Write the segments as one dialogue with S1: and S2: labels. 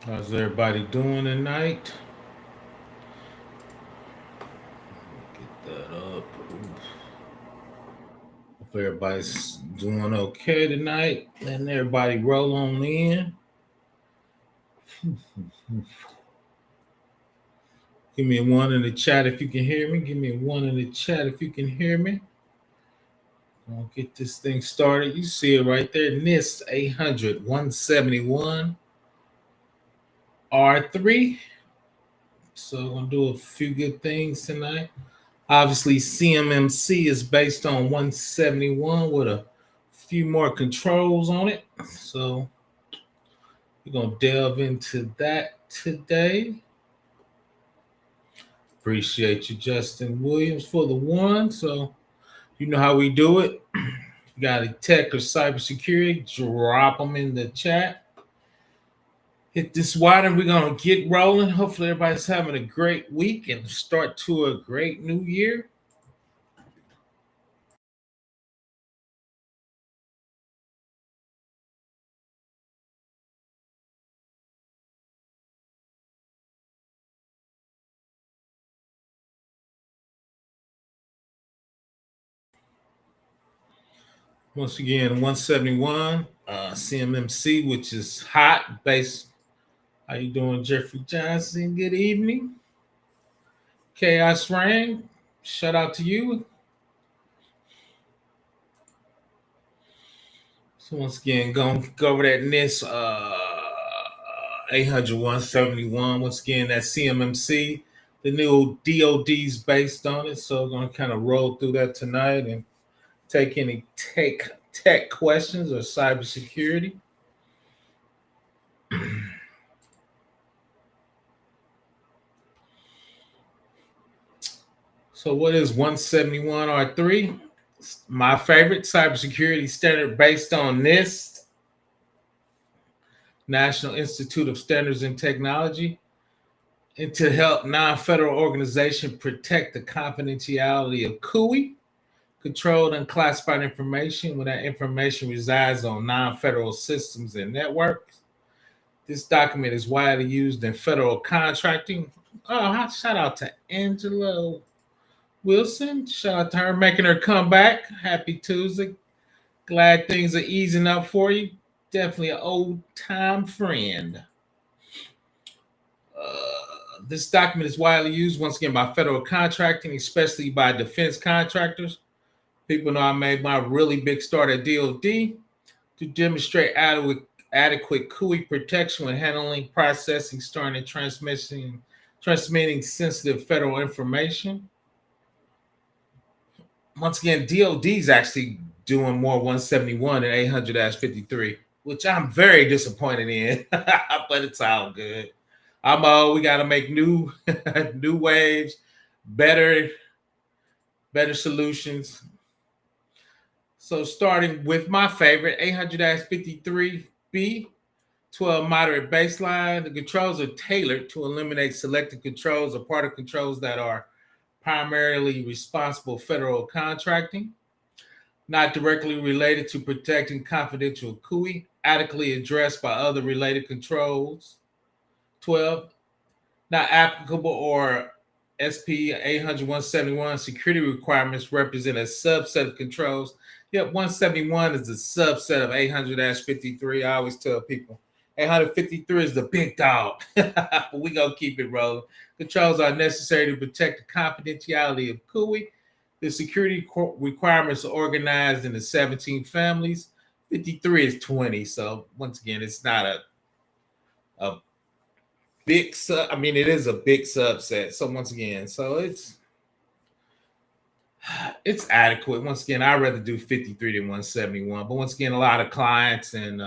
S1: How's everybody doing tonight? Get that up. Hope everybody's doing okay tonight. Letting everybody roll on in. Give me a one in the chat if you can hear me. Give me a one in the chat if you can hear me. I'll get this thing started. You see it right there. NIST 800 171 R3. So I'm going to do a few good things tonight. Obviously, CMMC is based on 171 with a few more controls on it. So we're going to delve into that today. Appreciate you, Justin Williams, for the one. So you know how we do it. You got a tech or cybersecurity, drop them in the chat. Hit this wide and we're going to get rolling. Hopefully everybody's having a great week and start to a great new year. Once again, 171 CMMC, which is hot base. How you doing, Jeffrey Johnson? Good evening. Chaos Rain, shout out to you. So once again, go over that NIST 800 171. Once again, that CMMC, the new DOD's based on it. So we're going to kind of roll through that tonight and take any tech questions or cybersecurity. So what is 171 R3? My favorite cybersecurity standard based on NIST, National Institute of Standards and Technology, and to help non-federal organizations protect the confidentiality of CUI, controlled unclassified information, when that information resides on non-federal systems and networks. This document is widely used in federal contracting. Oh, shout out to Angela Wilson. Shout out to her making her comeback. Happy Tuesday. Glad things are easing up for you. Definitely an old time friend. This document is widely used once again by federal contracting, especially by defense contractors. People know I made my really big start at DoD to demonstrate adequate CUI protection when handling, processing, storing, and transmitting sensitive federal information. Once again, DoD is actually doing more 171 and 800-53, which I'm very disappointed in, but it's all good. We got to make new waves, better solutions. So starting with my favorite 800-53B, 12 moderate baseline. The controls are tailored to eliminate selected controls or part of controls that are primarily responsible federal contracting, not directly related to protecting confidential CUI, adequately addressed by other related controls. 12, not applicable or SP 800-171 security requirements represent a subset of controls. Yep, 171 is a subset of 800-53. I always tell people 853 is the big dog. But we gonna keep it rolling. Controls are necessary to protect the confidentiality of CUI. The security requirements are organized into 17 families. 53 is 20. So once again, it's not a big it is a big subset. So once again, so it's adequate. Once again, I'd rather do 53 than 171. But once again, a lot of clients and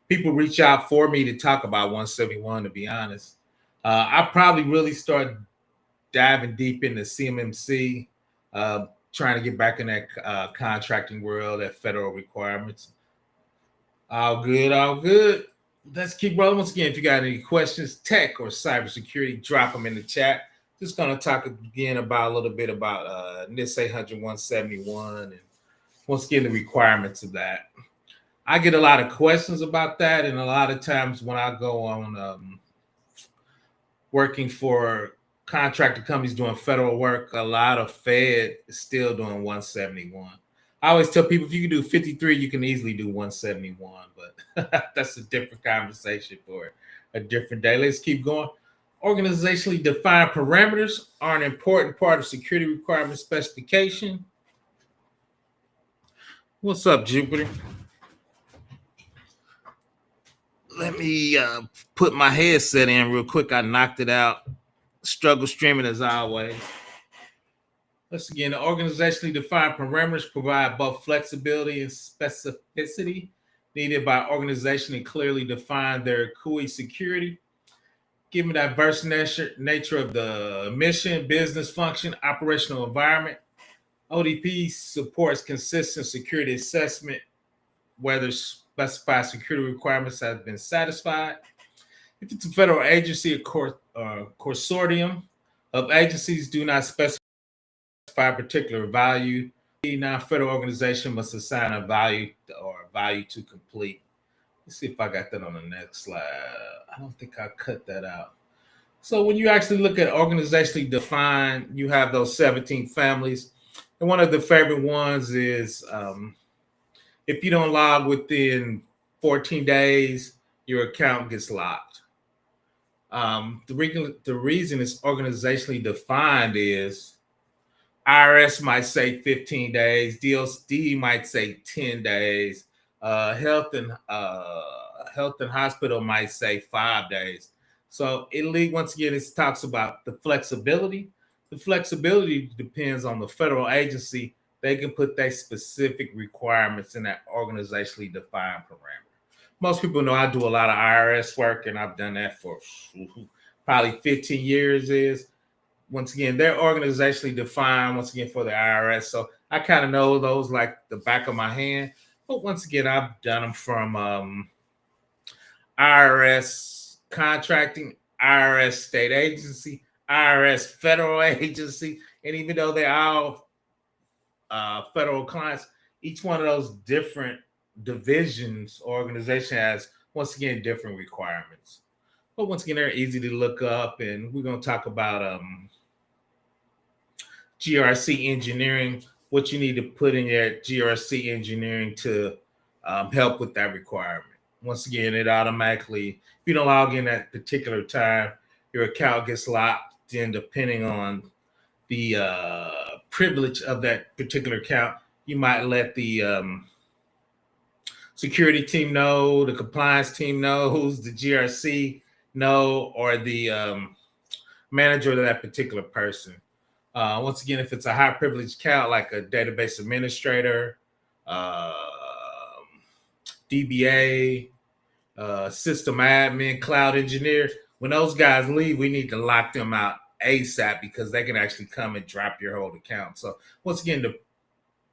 S1: people reach out for me to talk about 171, to be honest. I probably really start diving deep into CMMC, trying to get back in that contracting world, that federal requirements. All good, all good. Let's keep rolling. Once again, if you got any questions, tech or cybersecurity, drop them in the chat. Just going to talk again about a little bit about NIST 800-171 and once again the requirements of that. I get a lot of questions about that, and a lot of times when I go on working for contractor companies doing federal work, a lot of Fed is still doing 171. I always tell people if you can do 53, you can easily do 171, but that's a different conversation for a different day. Let's keep going. Organizationally defined parameters are an important part of security requirement specification. What's up, Jupiter? Let me put my headset in real quick. I knocked it out. Struggle streaming as always. Let's again, the organizationally defined parameters provide both flexibility and specificity needed by organization to clearly define their CUI security. Given the diverse nature of the mission, business function, operational environment, ODP supports consistent security assessment, whether specified security requirements have been satisfied. If it's a federal agency, a consortium of agencies do not specify a particular value, the non-federal organization must assign a value or value to complete. Let's see if I got that on the next slide. I don't think I cut that out. So when you actually look at organizationally defined, you have those 17 families. And one of the favorite ones is if you don't log within 14 days, your account gets locked. The reason it's organizationally defined is IRS might say 15 days, DOD might say 10 days, health and hospital might say 5 days. So once again, it talks about the flexibility. The flexibility depends on the federal agency. They can put their specific requirements in that organizationally defined parameter. Most people know I do a lot of IRS work, and I've done that for probably 15 years. Once again, they're organizationally defined, once again, for the IRS. So I kind of know those like the back of my hand. But once again, I've done them from IRS contracting, IRS state agency, IRS federal agency. And even though they're all federal clients, each one of those different divisions or organization has, once again, different requirements. But once again, they're easy to look up. And we're going to talk about GRC engineering, what you need to put in your GRC engineering to help with that requirement. Once again, it automatically, if you don't log in at a particular time, your account gets locked. Then depending on the privilege of that particular account, you might let the security team know, the compliance team knows, the GRC know, or the manager of that particular person. Once again, if it's a high privilege account like a database administrator, DBA, system admin, cloud engineer, when those guys leave, we need to lock them out ASAP because they can actually come and drop your whole account. So once again,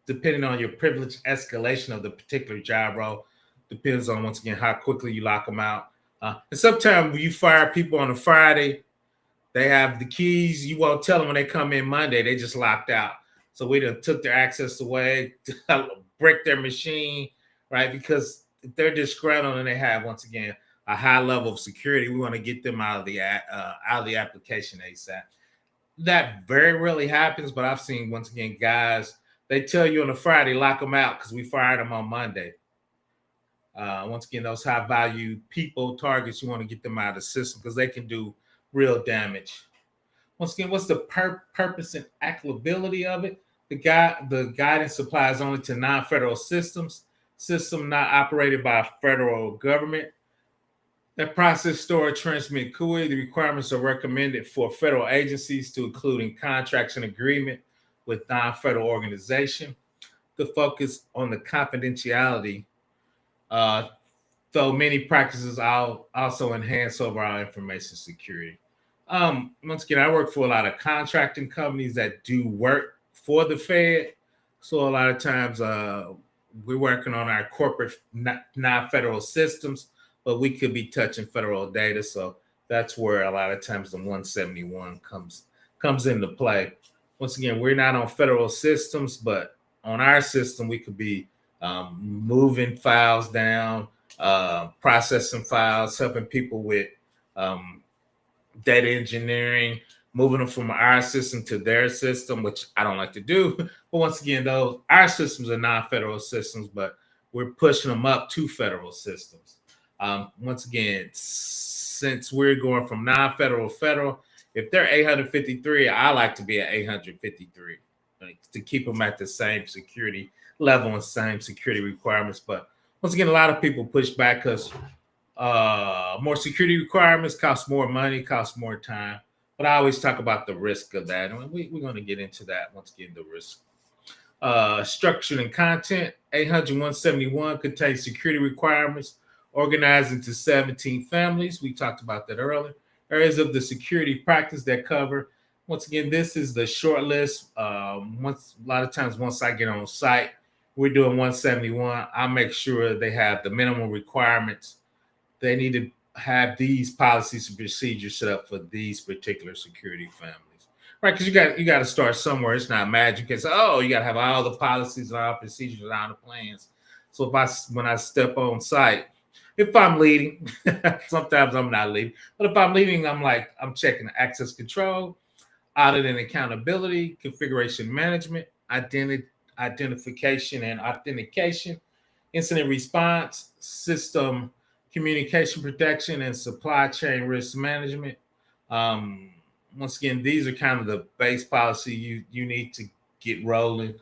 S1: depending on your privilege escalation of the particular job role, depends on, once again, how quickly you lock them out. And sometimes when you fire people on a Friday, they have the keys. You won't tell them when they come in Monday. They just locked out. So we done took their access away, bricked their machine, right? Because if they're disgruntled and they have, once again, a high level of security, we want to get them out of the application ASAP. That very rarely happens, but I've seen, once again, guys, they tell you on a Friday, lock them out because we fired them on Monday. Once again, those high value people, targets, you want to get them out of the system because they can do real damage. Once again, what's the purpose and applicability of it? The guidance applies only to non-federal systems not operated by a federal government that process, store, transmit CUI. The requirements are recommended for federal agencies to including contracts and agreement with non-federal organization. The focus on the confidentiality, though many practices also enhance overall information security. Once again, I work for a lot of contracting companies that do work for the Fed. So a lot of times we're working on our corporate non-federal systems, but we could be touching federal data. So that's where a lot of times the 171 comes into play. Once again, we're not on federal systems, but on our system, we could be moving files down, processing files, helping people with data engineering, moving them from our system to their system, which I don't like to do. But once again, though, our systems are non-federal systems, but we're pushing them up to federal systems. Once again, since we're going from non-federal to federal, if they're 853, I like to be at 853, like, to keep them at the same security level and same security requirements. But once again, a lot of people push back because more security requirements cost more money, cost more time. But I always talk about the risk of that. And we're going to get into that once again, the risk. Structure and content, 800-171 contains security requirements organized into 17 families. We talked about that earlier. Areas of the security practice that cover. Once again, this is the short list. A lot of times once I get on site, we're doing 171. I'll make sure they have the minimum requirements. They need to have these policies and procedures set up for these particular security families, right? Because you got to start somewhere. It's not magic. It's you got to have all the policies and all the procedures and all the plans. So when I step on site, if I'm leading, sometimes I'm not leading, but if I'm leading, I'm checking access control, audit and accountability, configuration management, identification and authentication, incident response, system communication protection, and supply chain risk management. Once again, these are kind of the base policy you need to get rolling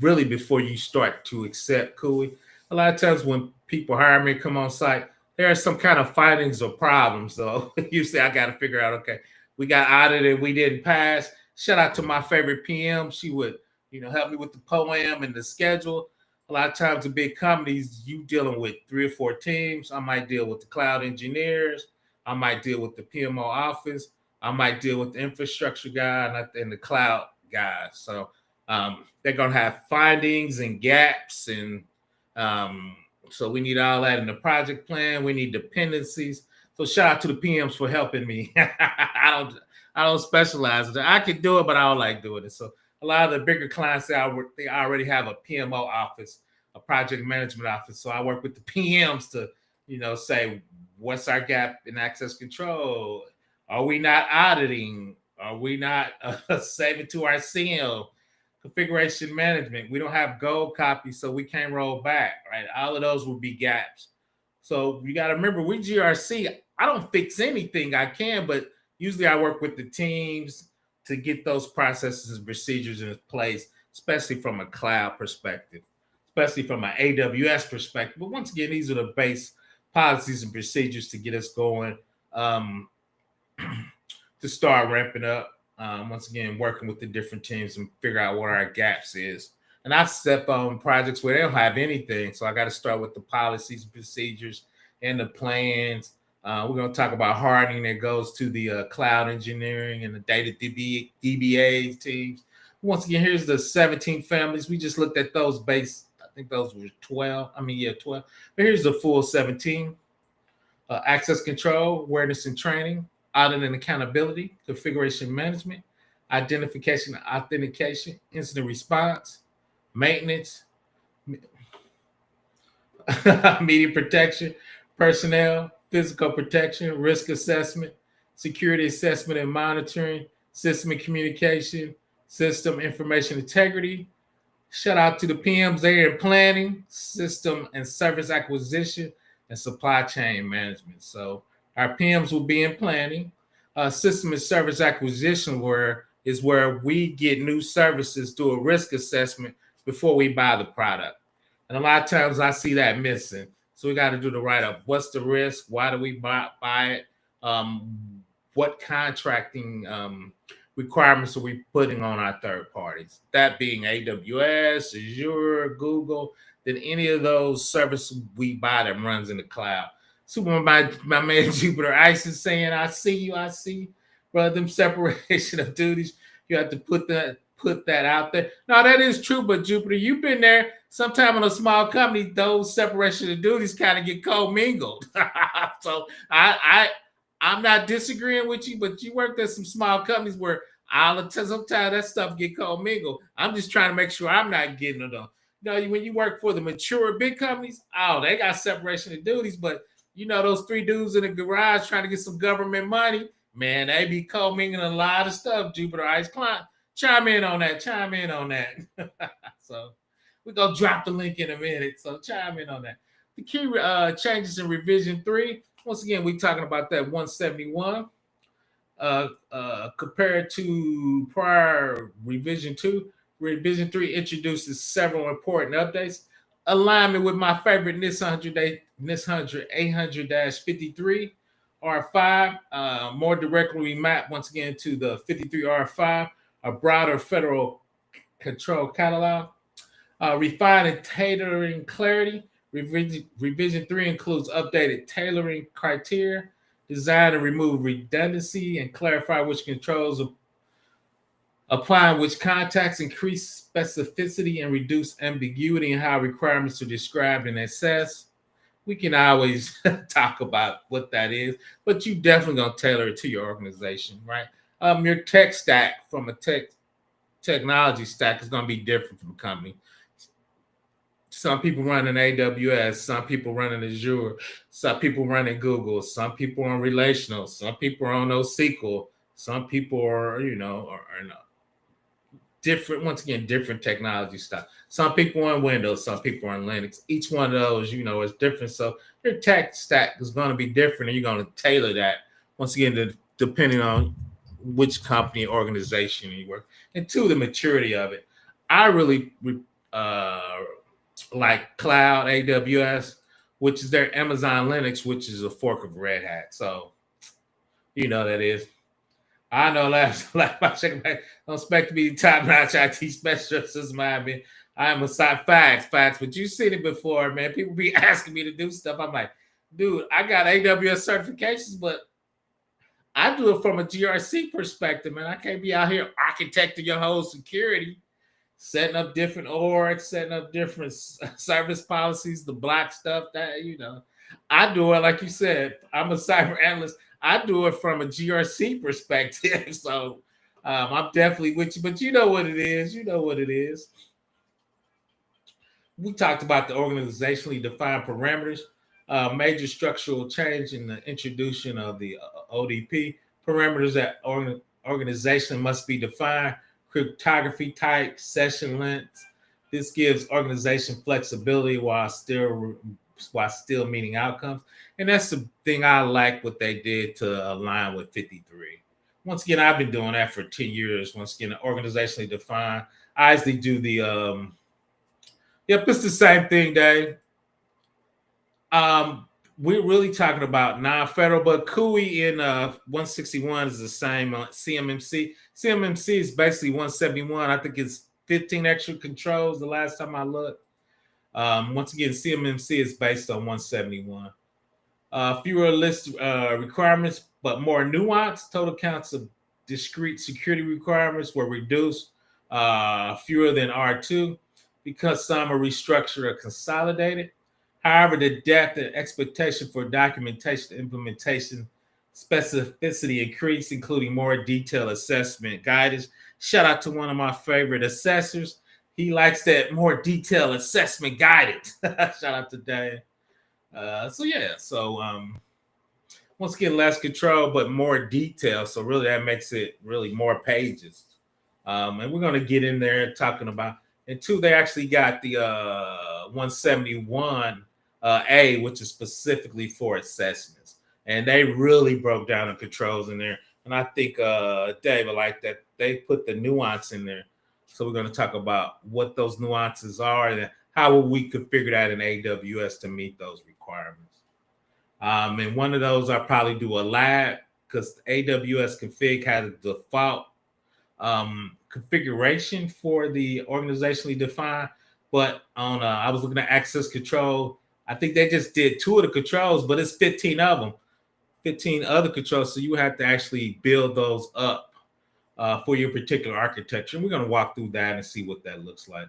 S1: really before you start to accept CUI. A lot of times when people hire me, come on site, there are some kind of findings or problems. So usually I got to figure out, okay, we got audited, we didn't pass. Shout out to my favorite PM. She would, help me with the POAM and the schedule. A lot of times in big companies, you dealing with 3 or 4 teams. I might deal with the cloud engineers. I might deal with the PMO office. I might deal with the infrastructure guy and the cloud guy. So they're going to have findings and gaps. And so we need all that in the project plan. We need dependencies. So shout out to the PMs for helping me. I don't specialize in that. I can do it, but I don't like doing it. So a lot of the bigger clients, they already have a PMO office, a project management office. So I work with the PMs to, say, what's our gap in access control? Are we not auditing? Are we not saving to our CM? Configuration management. We don't have gold copies, so we can't roll back, right? All of those will be gaps. So you got to remember, we GRC, I don't fix anything I can, but usually I work with the teams to get those processes and procedures in place, especially from a cloud perspective, especially from an AWS perspective. But once again, these are the base policies and procedures to get us going, to start ramping up. Once again, working with the different teams and figure out what our gaps is. And I've stepped on projects where they don't have anything. So I got to start with the policies and procedures and the plans. We're going to talk about hardening that goes to the cloud engineering and the data DBA teams. Once again, here's the 17 families. We just looked at those base. I think those were 12. 12. But here's the full 17. Access control, awareness and training, audit and accountability, configuration management, identification and authentication, incident response, maintenance, media protection, personnel, physical protection, risk assessment, security assessment and monitoring, system and communication, system information integrity. Shout out to the PMs there in planning, system and service acquisition, and supply chain management. So our PMs will be in planning. System and service acquisition is where we get new services, do a risk assessment before we buy the product. And a lot of times I see that missing. So we got to do the write-up. What's the risk? Why do we buy it? What contracting requirements are we putting on our third parties? That being AWS, Azure, Google, that any of those services we buy that runs in the cloud. So when my man Jupiter Ice is saying, I see you, brother, them separation of duties, you have to put that out there. No, that is true, but Jupiter, you've been there. Sometime in a small company, those separation of duties kind of get co-mingled. So I'm not disagreeing with you, but you worked at some small companies where sometimes that stuff get co-mingled. I'm just trying to make sure I'm not getting it on. When you work for the mature big companies, they got separation of duties, but those 3 dudes in the garage trying to get some government money, Man, they be commingling a lot of stuff, Jupiter Ice. Chime in on that. So we're going to drop the link in a minute. So chime in on that. The key changes in revision 3. Once again, we're talking about that 171. Compared to prior revision 2, revision 3 introduces several important updates. Alignment with my favorite NIST 800-53 R5, more directly mapped once again to the 53 R5, a broader federal control catalog. Refine and tailoring clarity. Revision 3 includes updated tailoring criteria, designed to remove redundancy and clarify which controls apply in which contexts, increase specificity and reduce ambiguity in how requirements are described and assessed. We can always talk about what that is, but you definitely gonna tailor it to your organization, right? Your tech stack from a technology stack is gonna be different from a company. Some people run in AWS, some people run in Azure, some people run in Google, some people are on relational, some people are on NoSQL, some people are, different, once again, different technology stuff. Some people on Windows, some people on Linux. Each one of those, is different. So your tech stack is going to be different, and you're going to tailor that, once again, depending on which company, organization you work, and two, the maturity of it. I really like Cloud, AWS, which is their Amazon Linux, which is a fork of Red Hat. So, that is. I know last don't expect to be top-notch IT specialist as mine. I am a facts, but you've seen it before, man. People be asking me to do stuff. I'm like, dude, I got AWS certifications, but I do it from a GRC perspective, man. I can't be out here architecting your whole security, setting up different orgs, setting up different service policies, the block stuff that, I do it, like you said, I'm a cyber analyst. I do it from a GRC perspective. So I'm definitely with you, but you know what it is. We talked about the organizationally defined parameters, major structural change in the introduction of the ODP parameters that organization must be defined, cryptography type, session lengths. This gives organization flexibility while still meeting outcomes. And that's the thing I like what they did to align with 53. Once again, I've been doing that for 10 years. Once again, organizationally defined. I usually do the, it's the same thing, Dave. We're really talking about non-federal, but CUI in 161 is the same on CMMC. CMMC is basically 171. I think it's 15 extra controls the last time I looked. Once again, CMMC is based on 171. Fewer list requirements, but more nuanced. Total counts of discrete security requirements were reduced, fewer than R2, because some are restructured or consolidated. However, the depth and expectation for documentation implementation specificity increased, including more detailed assessment guidance. Shout out to one of my favorite assessors. He likes that more detailed assessment guidance. Shout out to Dave. Once again, less control, but more detail. So really that makes it really more pages. And we're going to get in there talking about, and two, they actually got the 171 A, which is specifically for assessments. And they really broke down the controls in there. And I think Dave, I like that they put the nuance in there. So we're going to talk about what those nuances are and how will we configure that in AWS to meet those requirements. And one of those I'll probably do a lab because AWS config has a default configuration for the organizationally defined. But on I was looking at access control. I think they just did 2 of the controls, but it's 15 of them, 15 other controls. So you have to actually build those up for your particular architecture. And we're going to walk through that and see what that looks like.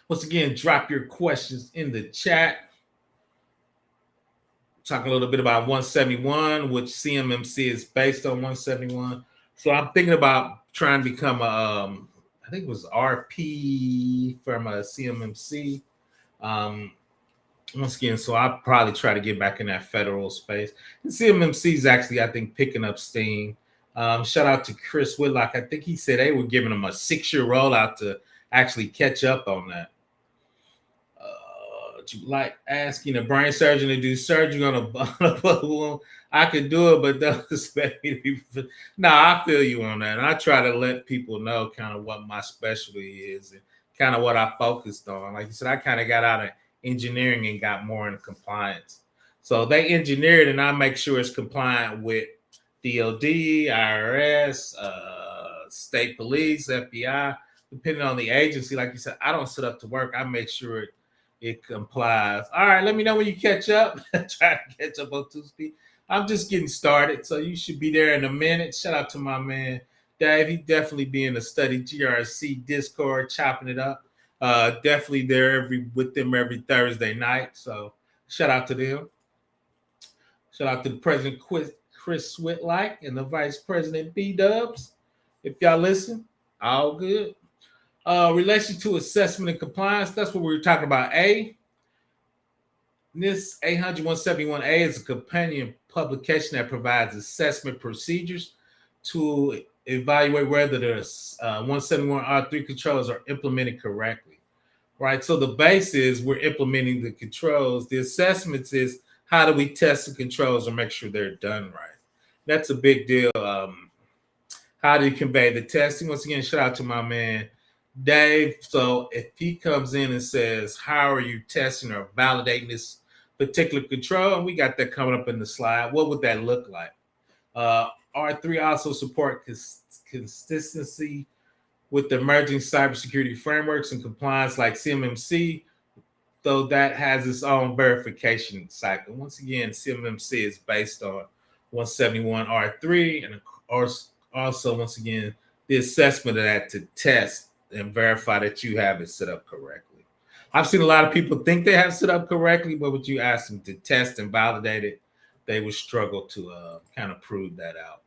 S1: Once again, drop your questions in the chat. Talking a little bit about 171, which CMMC is based on 171. So I'm thinking about trying to become I think it was RP from a CMMC. once again, so I'll probably try to get back in that federal space. And CMMC is actually, I think, picking up steam. Shout out to Chris Whitlock. I think he said they were giving him a 6-year rollout to actually catch up on that. Like asking a brain surgeon to do surgery on a balloon. I could do it, but don't expect me to be. I feel you on that. And I try to let people know kind of what my specialty is and kind of what I focused on. Like you said, I kind of got out of engineering and got more into compliance. So they engineer it, and I make sure it's compliant with DOD, IRS, state police, FBI, depending on the agency. Like you said, I don't sit up to work. I make sure it complies. All right, let me know when you catch up. Try to catch up on 2 speed. I'm just getting started, so you should be there in a minute. Shout out to my man Dave. He definitely be in the study GRC Discord, chopping it up. Definitely there with them every Thursday night. So shout out to them. Shout out to the President Chris Whitlock and the Vice President B Dubs. If y'all listen, all good. Relation to assessment and compliance, that's what we were talking about. NIST 800-171A is a companion publication that provides assessment procedures to evaluate whether the 171R3 controls are implemented correctly. Right? So the base is we're implementing the controls. The assessments is how do we test the controls or make sure they're done right? That's a big deal. How do you convey the testing? Once again, shout out to my man Dave. So if he comes in and says, how are you testing or validating this particular control? And we got that coming up in the slide. What would that look like? R3 also support consistency with the emerging cybersecurity frameworks and compliance like CMMC, though that has its own verification cycle. Once again, CMMC is based on 171R3 and also, once again, the assessment of that to test and verify that you have it set up correctly. I've seen a lot of people think they have set up correctly, but when you ask them to test and validate it, they would struggle to kind of prove that out.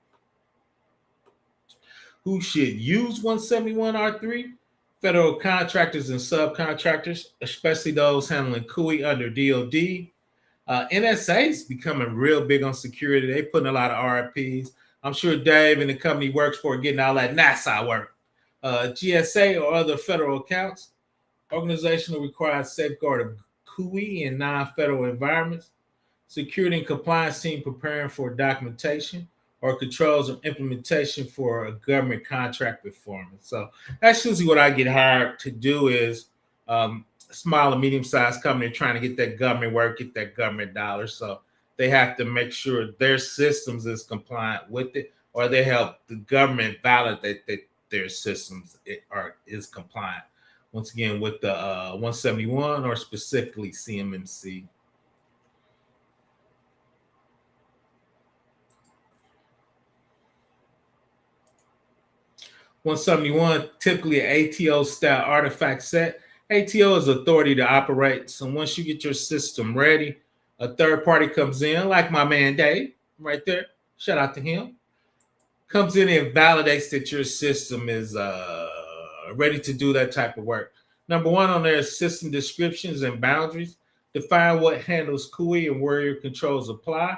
S1: Who should use 171R3? Federal contractors and subcontractors, especially those handling CUI under DOD. NSA is becoming real big on security. They're putting a lot of RFPs. I'm sure Dave and the company he works for getting all that NASA work. GSA or other federal accounts. Organizational required safeguard of CUI in non-federal environments. Security and compliance team preparing for documentation or controls of implementation for a government contract performance. So that's usually what I get hired to do is small and medium-sized company trying to get that government work, get that government dollars. So they have to make sure their systems is compliant with it, or they help the government validate that their systems is compliant. Once again, with the 171 or specifically CMMC. (171) typically an ATO style artifact set. ATO is authority to operate. So once you get your system ready, a third party comes in, like my man Dave, right there. Shout out to him. Comes in and validates that your system is ready to do that type of work. Number one on there is system descriptions and boundaries. Define what handles CUI and where your controls apply.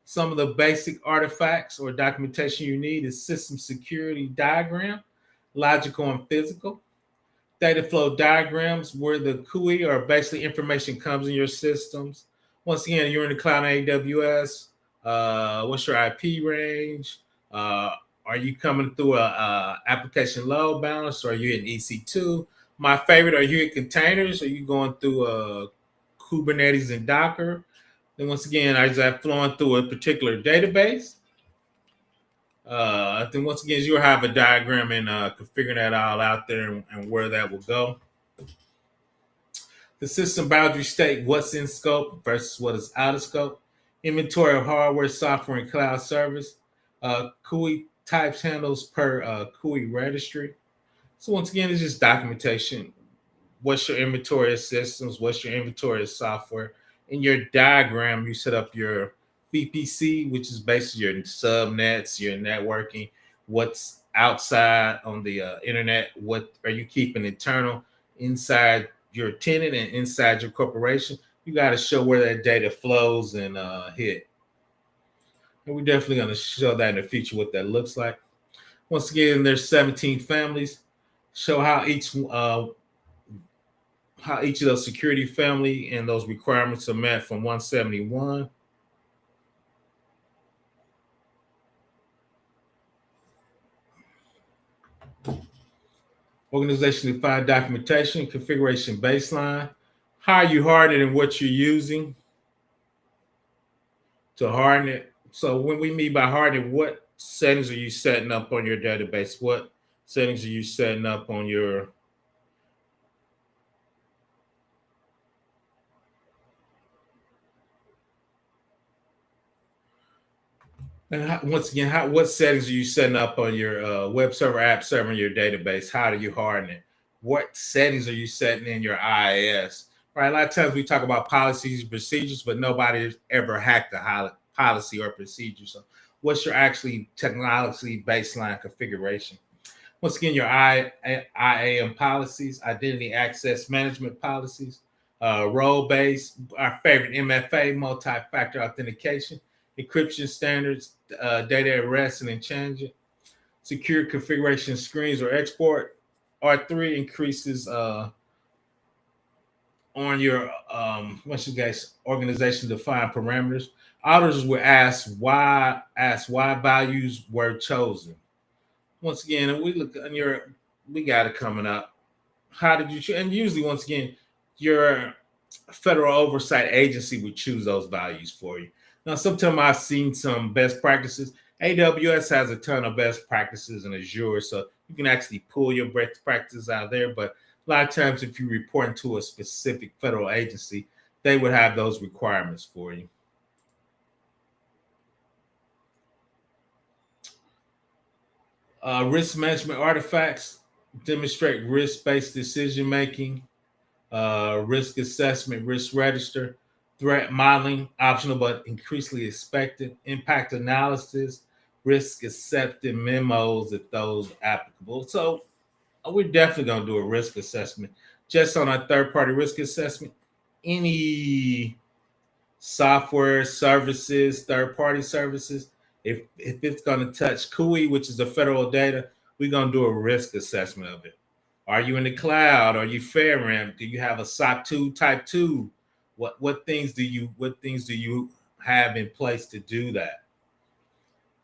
S1: Some of the basic artifacts or documentation you need is system security diagram, logical and physical. Data flow diagrams where the CUI or basically information comes in your systems. Once again, you're in the cloud on AWS. What's your IP range? Are you coming through a application load balance, or are you in EC2? My favorite, are you in containers? Are you going through Kubernetes and Docker? Then once again, is that flowing through a particular database? Then once again, you'll have a diagram and configuring that all out there and where that will go. The system boundary state what's in scope versus what is out of scope. Inventory of hardware, software, and cloud service. CUI types handles per CUI registry. So once again, it's just documentation. What's your inventory of systems? What's your inventory of software? In your diagram, you set up your VPC, which is basically your subnets, your networking, what's outside on the internet, what are you keeping internal inside your tenant and inside your corporation. you got to show where that data flows and hit. And we're definitely going to show that in the future, what that looks like. Once again, there's 17 families. Show how each of those security family and those requirements are met from 171. Organization defined documentation, configuration baseline. How you harden it and what you're using to harden it. So when we mean by hardening, what settings are you setting up on your database? What settings are you setting up on your once again, what settings are you setting up on your web server, app server, in your database? How do you harden it? What settings are you setting in your IIS? Right, a lot of times we talk about policies and procedures, but nobody has ever hacked a policy or procedure. So what's your actually technologically baseline configuration? Once again, your IAM policies, identity access management policies, role-based, our favorite MFA, multi-factor authentication, encryption standards, data at rest and in transit, secure configuration screens or export. R3 increases on your once you guys organization define parameters. Auditors will ask why values were chosen. Once again, we look on we got it coming up. How did you choose? And usually, once again, your federal oversight agency would choose those values for you. Now, sometimes I've seen some best practices. AWS has a ton of best practices in Azure, so you can actually pull your best practices out there. But a lot of times, if you report to a specific federal agency, they would have those requirements for you. Risk management artifacts demonstrate risk-based decision-making, risk assessment, risk register, threat modeling, optional but increasingly expected, impact analysis, risk accepted memos if those applicable. So we're definitely going to do a risk assessment. Just on our third-party risk assessment, any software services, third-party services, if it's going to touch CUI, which is the federal data, we're going to do a risk assessment of it. Are you in the cloud? Are you FedRAMP? Do you have a SOC 2 type 2? What things do you have in place to do that?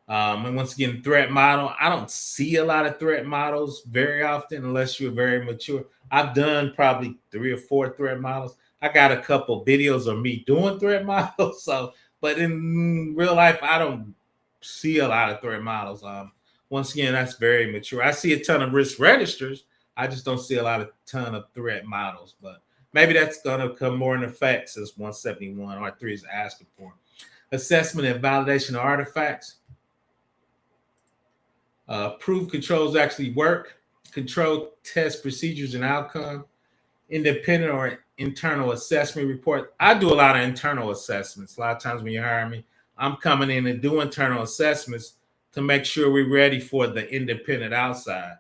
S1: And once again, threat model. I don't see a lot of threat models very often unless you're very mature. I've done probably 3 or 4 threat models. I got a couple videos of me doing threat models. So, but in real life, I don't see a lot of threat models. Once again, that's very mature. I see a ton of risk registers. I just don't see a ton of threat models, but maybe that's going to come more in effect since 171 R3 is asking for. Assessment and validation of artifacts. Prove controls actually work. Control test procedures and outcome. Independent or internal assessment report. I do a lot of internal assessments. A lot of times when you hire me, I'm coming in and do internal assessments to make sure we're ready for the independent outside.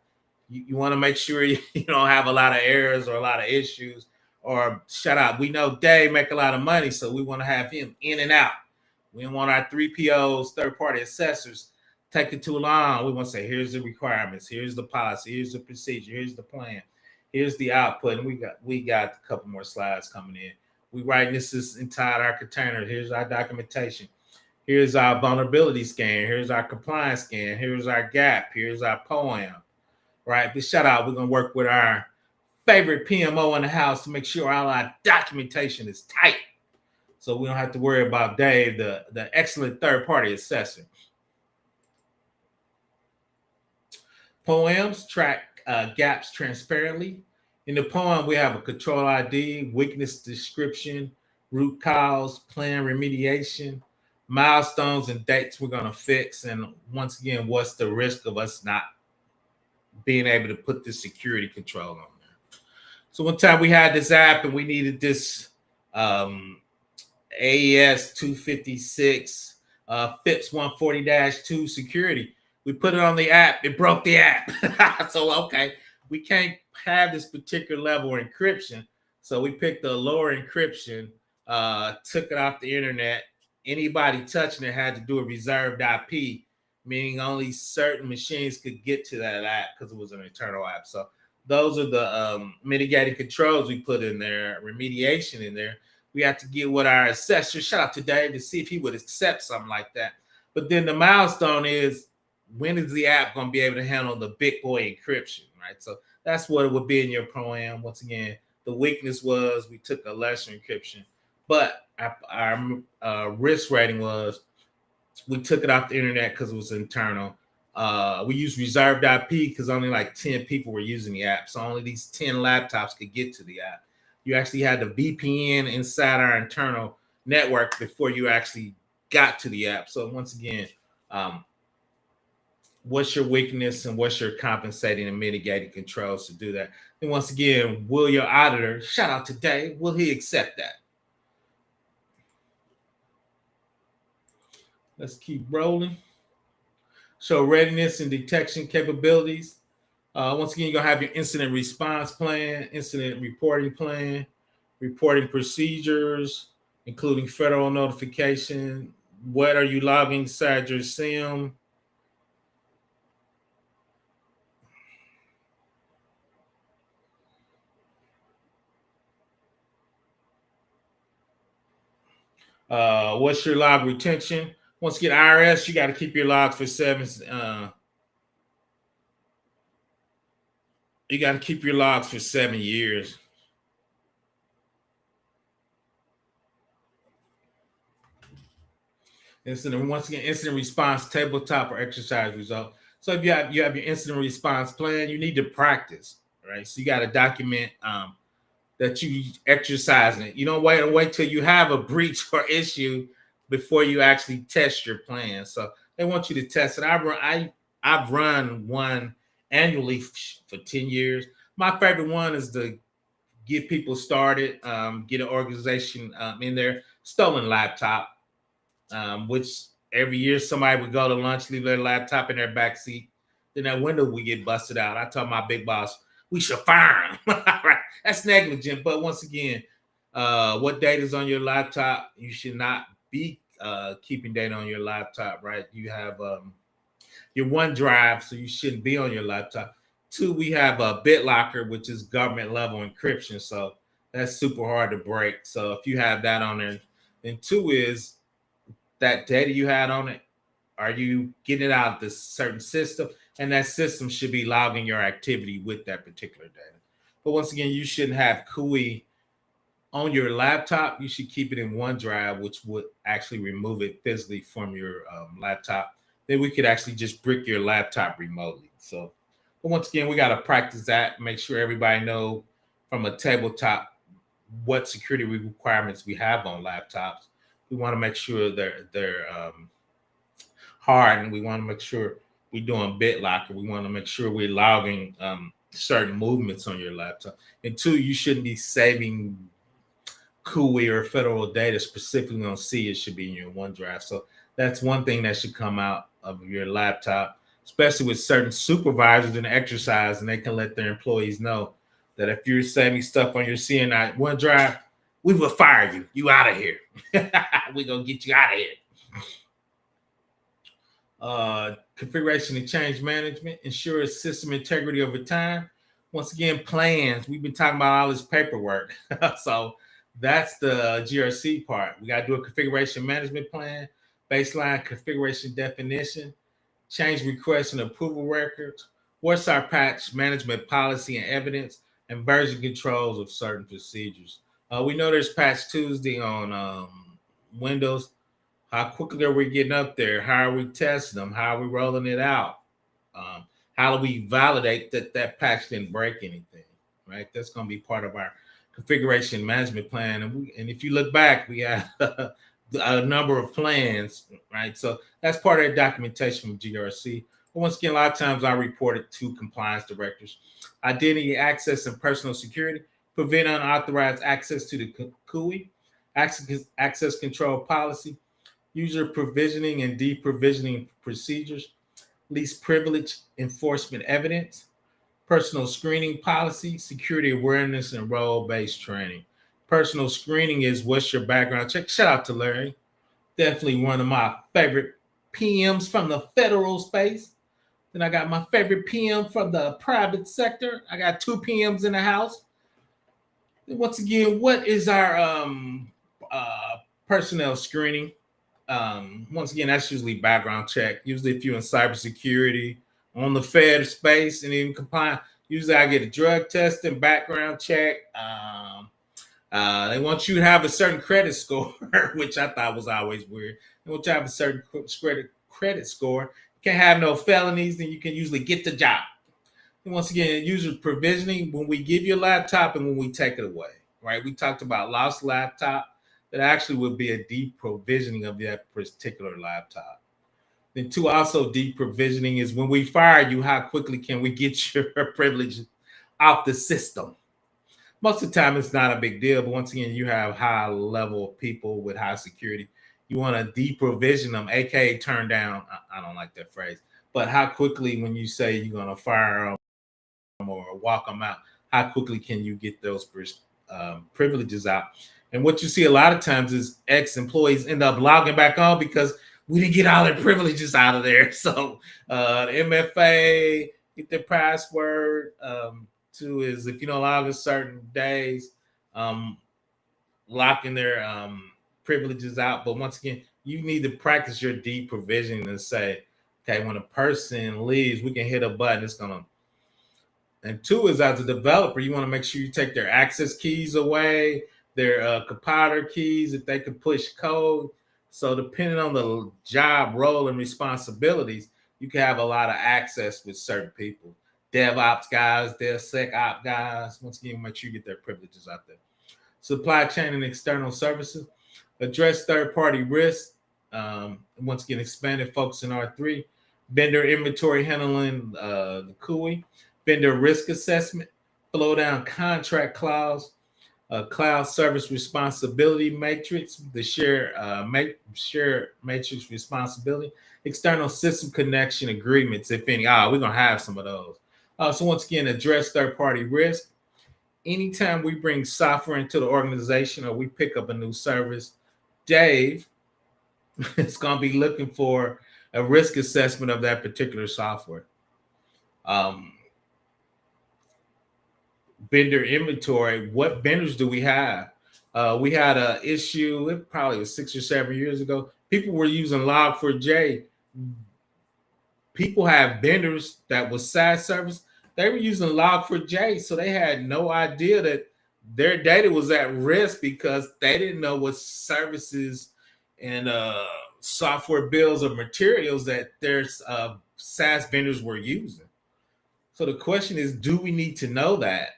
S1: You want to make sure you don't have a lot of errors or a lot of issues or shut up. We know Dave make a lot of money, so we want to have him in and out. We don't want our 3POs, third-party assessors, taking too long. We want to say, here's the requirements, here's the policy, here's the procedure, here's the plan, here's the output. And we got a couple more slides coming in. We writing this is inside our container. Here's our documentation. Here's our vulnerability scan. Here's our compliance scan. Here's our gap. Here's our POAM. Right? But shout out, we're going to work with our favorite PMO in the house to make sure all our documentation is tight. So we don't have to worry about Dave, the excellent third-party assessor. POAMs track gaps transparently. In the POAM, we have a control ID, weakness description, root cause, plan remediation, milestones and dates we're going to fix. And once again, what's the risk of us not being able to put this security control on there? So one time we had this app and we needed this AES 256 FIPS 140-2 security. We put it on the app. It broke the app. So, okay, we can't have this particular level of encryption. So we picked the lower encryption took it off the internet. Anybody touching it had to do a reserved IP, meaning only certain machines could get to that app because it was an internal app. So those are the mitigating controls we put in there, remediation in there. We have to get with our assessor, shout out to Dave, to see if he would accept something like that. But then the milestone is, when is the app going to be able to handle the big boy encryption, right? So that's what it would be in your pro-am. Once again, the weakness was we took a lesser encryption, but our risk rating was we took it off the internet because it was internal. We used reserved IP because only like 10 people were using the app. So only these 10 laptops could get to the app. You actually had the VPN inside our internal network before you actually got to the app. So once again, what's your weakness and what's your compensating and mitigating controls to do that? And once again, will your auditor, shout out to Dave, will he accept that? Let's keep rolling. So readiness and detection capabilities. Once again, you're going to have your incident response plan, incident reporting plan, reporting procedures, including federal notification. What are you logging inside your SIM? What's your log retention? Once again, IRS, you got to keep your logs for you got to keep your logs for 7 years. Once again, incident response tabletop or exercise result. So if you have your incident response plan, you need to practice, right? So you got to document that you exercising it. You don't wait till you have a breach or issue before you actually test your plan. So they want you to test it. I've run one annually for 10 years. My favorite one is to get people started, get an organization in there. Stolen laptop, which every year somebody would go to lunch, leave their laptop in their back seat. Then that window would get busted out. I told my big boss, we should fire him. Right? That's negligent. But once again, what data is on your laptop? You should not be keeping data on your laptop, right? You have your OneDrive, so you shouldn't be on your laptop. 2, we have a BitLocker, which is government level encryption. So that's super hard to break. So if you have that on there, then 2 is that data you had on it, are you getting it out of this certain system? And that system should be logging your activity with that particular data. But once again, you shouldn't have CUI on your laptop. You should keep it in OneDrive, which would actually remove it physically from your laptop. Then we could actually just brick your laptop remotely. So, but once again, we got to practice that. Make sure everybody know from a tabletop what security requirements we have on laptops. We want to make sure they're hard, and we want to make sure we're doing BitLocker. We want to make sure we're logging certain movements on your laptop. And 2, you shouldn't be saving CUI or federal data specifically on C. It should be in your OneDrive. So that's one thing that should come out of your laptop, especially with certain supervisors in exercise, and they can let their employees know that if you're saving stuff on your CNI OneDrive, we will fire you. You out of here. We're going to get you out of here. Configuration and change management ensures system integrity over time. Once again, plans. We've been talking about all this paperwork. So that's the GRC part. We got to do a configuration management plan, baseline configuration definition, change requests and approval records, what's our patch management policy and evidence, and version controls of certain procedures. We know there's Patch Tuesday on Windows. How quickly are we getting up there? How are we testing them? How are we rolling it out? How do we validate that that patch didn't break anything, right? That's going to be part of our configuration management plan. And if you look back, we have a number of plans, right? So that's part of the documentation from GRC. But once again, a lot of times I report it to compliance directors. Identity, access, and personal security. Prevent unauthorized access to the CUI, access control policy, user provisioning and deprovisioning procedures, least privilege enforcement evidence, personal screening policy, security awareness, and role-based training. Personal screening is what's your background check. Shout out to Larry. Definitely one of my favorite PMs from the federal space. Then I got my favorite PM from the private sector. I got 2 PMs in the house. And once again, what is our personnel screening? Once again, that's usually background check. Usually, if you're in cybersecurity, on the Fed space, and even compliant, usually I get a drug test and background check. They want you to have a certain credit score, which I thought was always weird. They want you to have a certain credit score. You can't have no felonies, then you can usually get the job. And once again, user provisioning, when we give you a laptop and when we take it away, right? We talked about lost laptop. That actually would be a deprovisioning of that particular laptop. Then 2, also deprovisioning is when we fire you, how quickly can we get your privileges off the system? Most of the time, it's not a big deal. But once again, you have high level people with high security. You want to deprovision them, aka turn down. I don't like that phrase. But how quickly, when you say you're going to fire them or walk them out, how quickly can you get those privileges out? And what you see a lot of times is ex-employees end up logging back on because we didn't get all their privileges out of there. So the MFA, get their password. 2 is if you don't log in certain days, locking their privileges out. But once again, you need to practice your deprovisioning and say, okay, when a person leaves, we can hit a button. It's gonna. And 2 is as a developer, you want to make sure you take their access keys away, their compiler keys, if they can push code. So depending on the job role and responsibilities, you can have a lot of access with certain people. DevOps guys, DevSecOps guys. Once again, make sure you get their privileges out there. Supply chain and external services. Address third-party risk. Once again, expanded focus in R3. Vendor inventory handling, the CUI. Vendor risk assessment. Flow down contract clause. Cloud service responsibility matrix, the share matrix responsibility, external system connection agreements, if any. We're gonna have some of those. So once again, address third-party risk. Anytime we bring software into the organization or we pick up a new service, Dave is gonna be looking for a risk assessment of that particular software. Vendor inventory, what vendors do we have? We had an issue, it probably was 6 or 7 years ago. People were using Log4j. People have vendors that was SaaS service. They were using Log4j, so they had no idea that their data was at risk because they didn't know what services and software bills or materials that their SaaS vendors were using. So the question is, do we need to know that?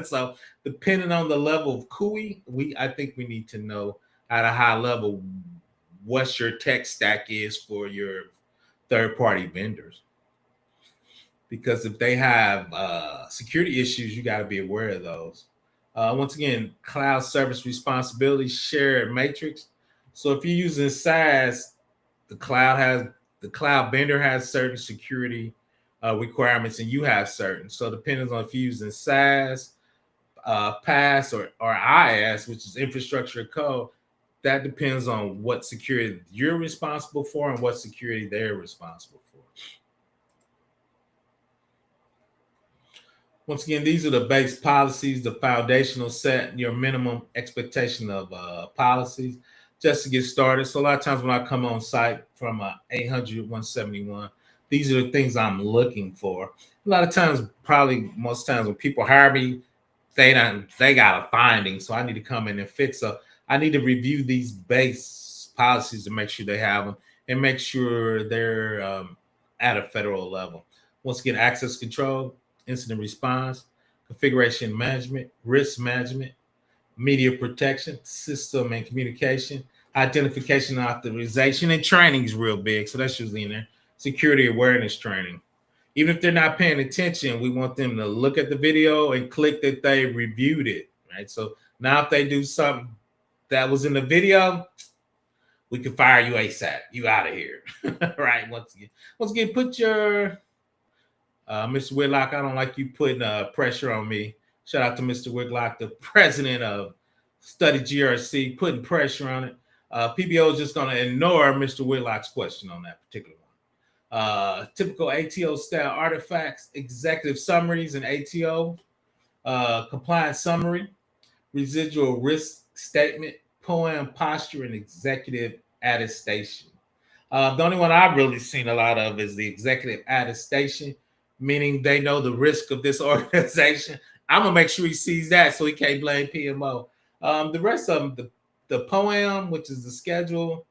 S1: So depending on the level of CUI, I think we need to know at a high level what your tech stack is for your third-party vendors. Because if they have security issues, you got to be aware of those. Once again, cloud service responsibility, shared matrix. So if you're using SaaS, the cloud vendor has certain security requirements, and you have certain. So it depends on if you're using SaaS, PaaS, or IaaS, which is infrastructure code. That depends on what security you're responsible for and what security they're responsible for. Once again, these are the base policies, the foundational set, your minimum expectation of policies, just to get started. So a lot of times when I come on site from 800, 171, these are the things I'm looking for. A lot of times, probably most times when people hire me, they got a finding, so I need to come in and fix. So I need to review these base policies to make sure they have them and make sure they're at a federal level. Once again, access control, incident response, configuration management, risk management, media protection, system and communication, identification and authorization, and training is real big. So that's usually in there. Security awareness training. Even if they're not paying attention, we want them to look at the video and click that they reviewed it, right? So now if they do something that was in the video, we can fire you ASAP. You out of here, right? Once again, put your Mr. Whitlock. I don't like you putting pressure on me. Shout out to Mr. Whitlock, the president of study GRC, putting pressure on it. PBO is just going to ignore Mr. Whitlock's question on that particular one. Typical ATO style artifacts, executive summaries and ATO, compliance summary, residual risk statement, poem posture, and executive attestation. The only one I've really seen a lot of is the executive attestation, meaning they know the risk of this organization. I'm gonna make sure he sees that so he can't blame PMO. The rest of them, the poem, which is the schedule,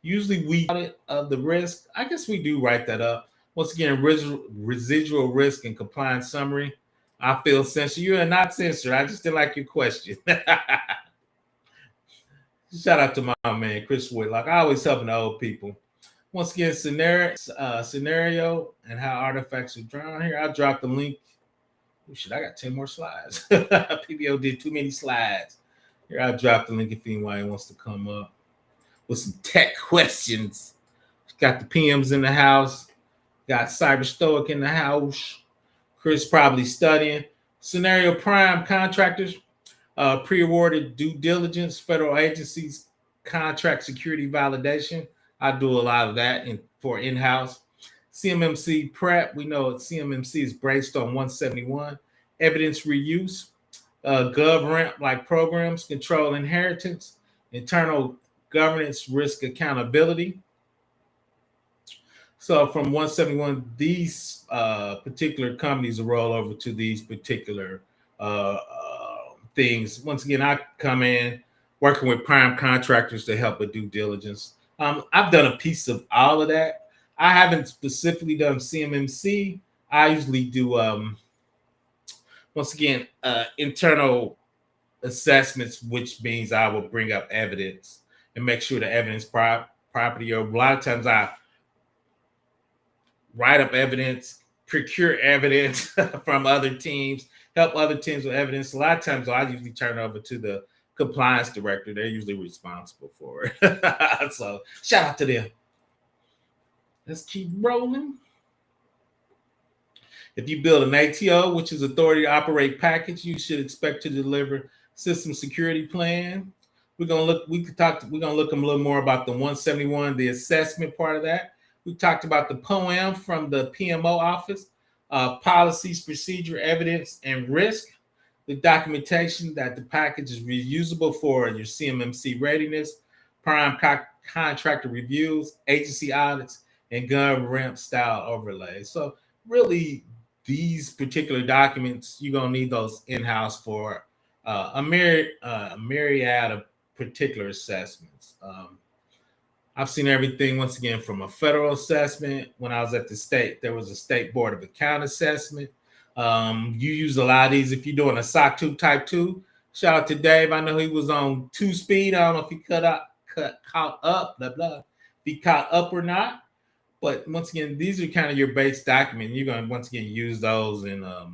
S1: usually we audit of the risk. I guess we do write that up. Once again, residual risk and compliance summary. I feel censored. You are not censored. I just didn't like your question. Shout out to my man, Chris Whitlock. I always helping the old people. Once again, scenario and how artifacts are drawn here. I'll drop the link. Oh, shit, I got 10 more slides. PBO did too many slides. Here, I'll drop the link if anybody wants to come up with some tech questions. Got the PMs in the house. Got Cyber Stoic in the house. Chris probably studying. Scenario prime contractors, pre-awarded due diligence, federal agencies, contract security validation. I do a lot of that for in-house. CMMC prep, we know CMMC is based on 171. Evidence reuse, GovRAMP like programs, control inheritance, internal governance, risk accountability. So from 171, these particular companies will roll over to these particular things. Once again, I come in working with prime contractors to help with due diligence. I've done a piece of all of that. I haven't specifically done CMMC. I usually do, once again, internal assessments, which means I will bring up evidence and make sure the evidence property. Or a lot of times I write up evidence, procure evidence from other teams, help other teams with evidence. A lot of times I usually turn over to the compliance director. They're usually responsible for it. So shout out to them. Let's keep rolling. If you build an ATO, which is authority to operate package, you should expect to deliver system security plan. We're gonna look a little more about the 171, the assessment part of that. We talked about the POAM from the PMO office, policies, procedure, evidence, and risk. The documentation that the package is reusable for your CMMC readiness, prime contractor reviews, agency audits, and GovRAMP style overlays. So really, these particular documents, you're going to need those in-house for a myriad of particular assessments. I've seen everything, once again, from a federal assessment. When I was at the state, there was a state board of account assessment. You use a lot of these if you're doing a SOC 2 type 2. Shout out to Dave. I know he was on 2 speed. I don't know if he caught up, blah, blah. If he caught up or not. But once again, these are kind of your base document. You're going to, once again, use those in a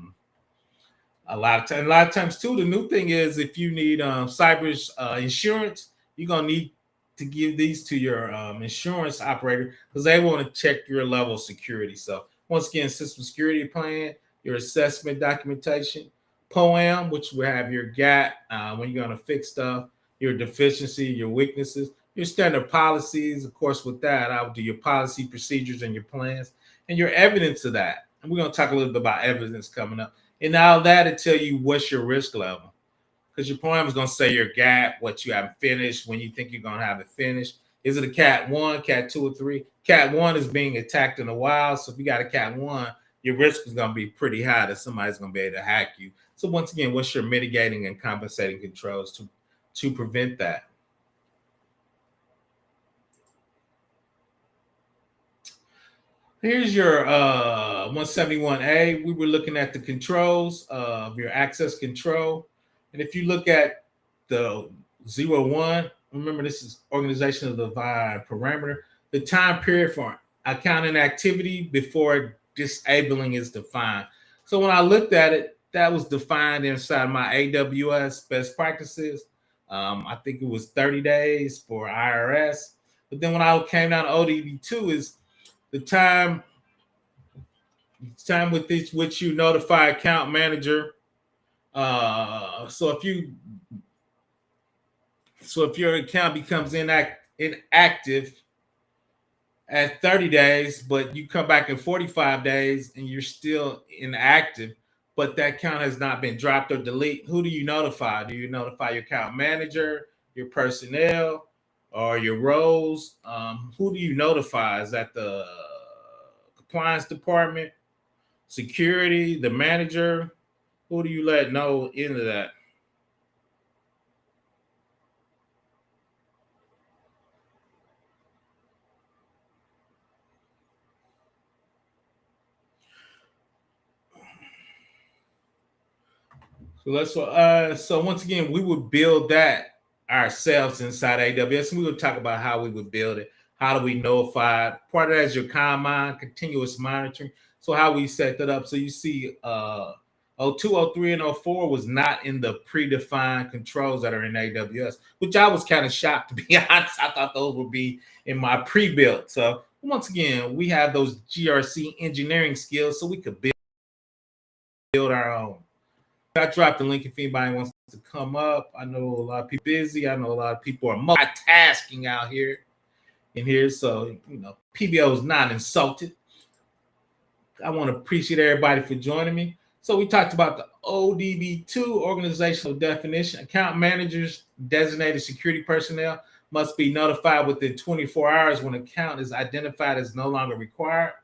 S1: lot of times. A lot of times, too, the new thing is if you need cyber insurance, you're going to need to give these to your insurance operator because they want to check your level of security. So once again, system security plan, your assessment documentation, POAM, which will have your gap when you're going to fix stuff, your deficiency, your weaknesses, your standard policies. Of course, with that, I would do your policy procedures and your plans and your evidence of that. And we're going to talk a little bit about evidence coming up. And all that to tell you what's your risk level. Because your POAM is going to say your gap, what you haven't finished, when you think you're going to have it finished. Is it a Cat 1, Cat 2, or 3? Cat 1 is being attacked in the wild. So if you got a Cat 1, your risk is going to be pretty high that somebody's going to be able to hack you. So once again, what's your mitigating and compensating controls to prevent that? Here's your 171A. We were looking at the controls of your access control. And if you look at the 01, remember this is organization of the parameter. The time period for accounting activity before disabling is defined. So when I looked at it, that was defined inside my AWS best practices. I think it was 30 days for IRS. But then when I came down to ODP2 is the time with which you notify account manager So if your account becomes inactive at 30 days, but you come back in 45 days and you're still inactive, but that account has not been dropped or deleted, who do you notify? Do you notify your account manager, your personnel, or your roles? Who do you notify? Is that the compliance department, security, the manager? Who do you let know into that? So once again, we would build that ourselves inside AWS, and we would talk about how we would build it. How do we notify? Part of that is your common continuous monitoring. So how we set that up. So you see, 02, 03, and 04 was not in the predefined controls that are in AWS, which I was kind of shocked, to be honest. I thought those would be in my pre-built. So once again, we have those GRC engineering skills, so we could build our own. I dropped the link if anybody wants to come up. I know a lot of people busy. I know a lot of people are multitasking out here So, PBO is not insulted. I want to appreciate everybody for joining me. So we talked about the ODB2 organizational definition. Account managers, designated security personnel must be notified within 24 hours when an account is identified as no longer required.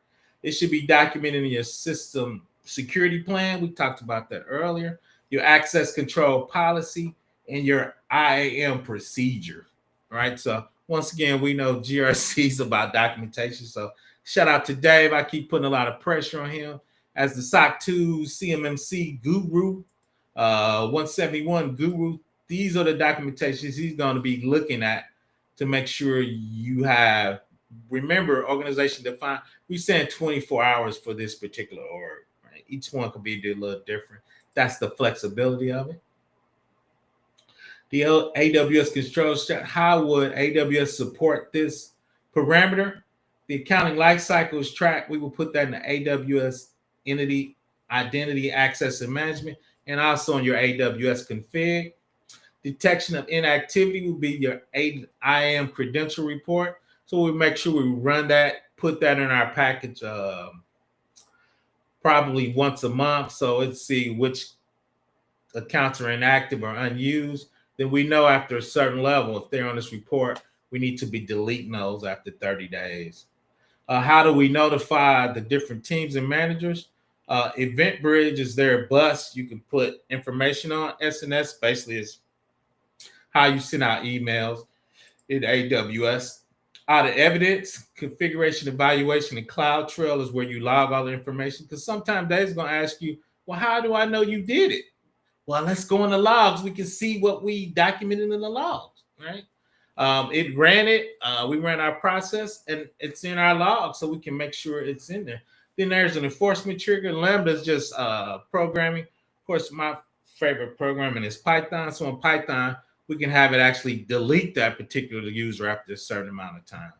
S1: It should be documented in your system security plan. We talked about that earlier. Your access control policy and your IAM procedure, right? So once again, we know GRC is about documentation. So shout out to Dave. I keep putting a lot of pressure on him as the SOC 2 CMMC guru, 171 guru. These are the documentations he's going to be looking at to make sure you have. Remember, organization defined. We send 24 hours for this particular org. Right? Each one could be a little different. That's the flexibility of it. The AWS control structure. How would AWS support this parameter? The accounting lifecycle is tracked. We will put that in the AWS entity identity access and management, and also in your AWS config. Detection of inactivity will be your IAM credential report. So we make sure we run that, put that in our package probably once a month. So let's see which accounts are inactive or unused. Then we know after a certain level, if they're on this report, we need to be deleting those after 30 days. How do we notify the different teams and managers? EventBridge is their bus. You can put information on. SNS basically is how you send out emails in AWS. Audit evidence, configuration, evaluation, and CloudTrail is where you log all the information. Because sometimes Dave's going to ask you, well, how do I know you did it? Well, let's go in the logs. We can see what we documented in the logs, right? It ran it. We ran our process, and it's in our log, so we can make sure it's in there. Then there's an enforcement trigger. Lambda is just programming. Of course, my favorite programming is Python. So in Python, we can have it actually delete that particular user after a certain amount of time.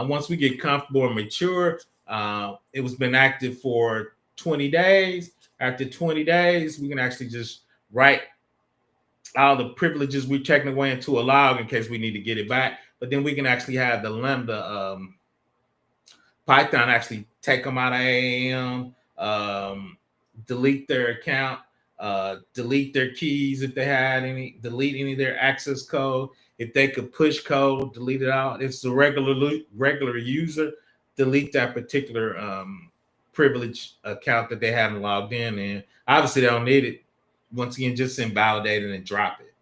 S1: Once we get comfortable and mature, it was been active for 20 days. After 20 days, we can actually just write all the privileges we're taking away into a log in case we need to get it back. But then we can actually have the Lambda Python actually take them out of AAM, delete their account, delete their keys if they had any, delete any of their access code. If they could push code, delete it out. If it's a regular user, delete that particular privilege account that they haven't logged in. And obviously they don't need it. Once again, just invalidate it and drop it.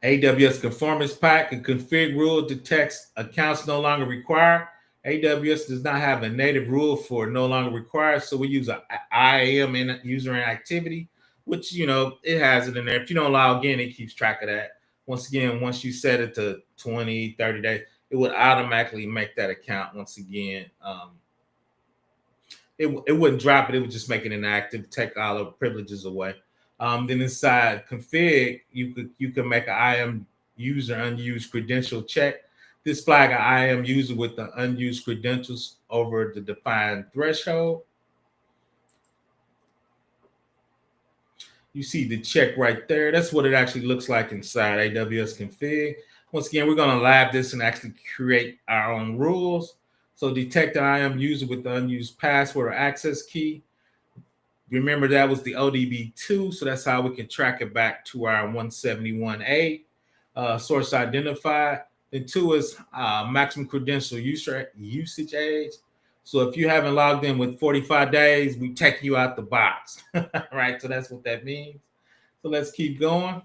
S1: AWS conformance pack, a config rule detects accounts no longer required. AWS does not have a native rule for no longer required, so we use an IAM in user inactivity, which, it has it in there. If you don't log in, it keeps track of that. Once again, once you set it to 20, 30 days, it would automatically make that account once again. It wouldn't drop it. It would just make it inactive, take all the privileges away. Then inside config, you could make an IAM user unused credential check. This flag an IAM user with the unused credentials over the defined threshold. You see the check right there. That's what it actually looks like inside AWS config. Once again, we're going to lab this and actually create our own rules. So detect the IAM user with the unused password or access key. Remember that was the ODB2, so that's how we can track it back to our 171A source identified. Then 2 is maximum credential usage age. So if you haven't logged in with 45 days, we take you out the box, right? So that's what that means. So let's keep going.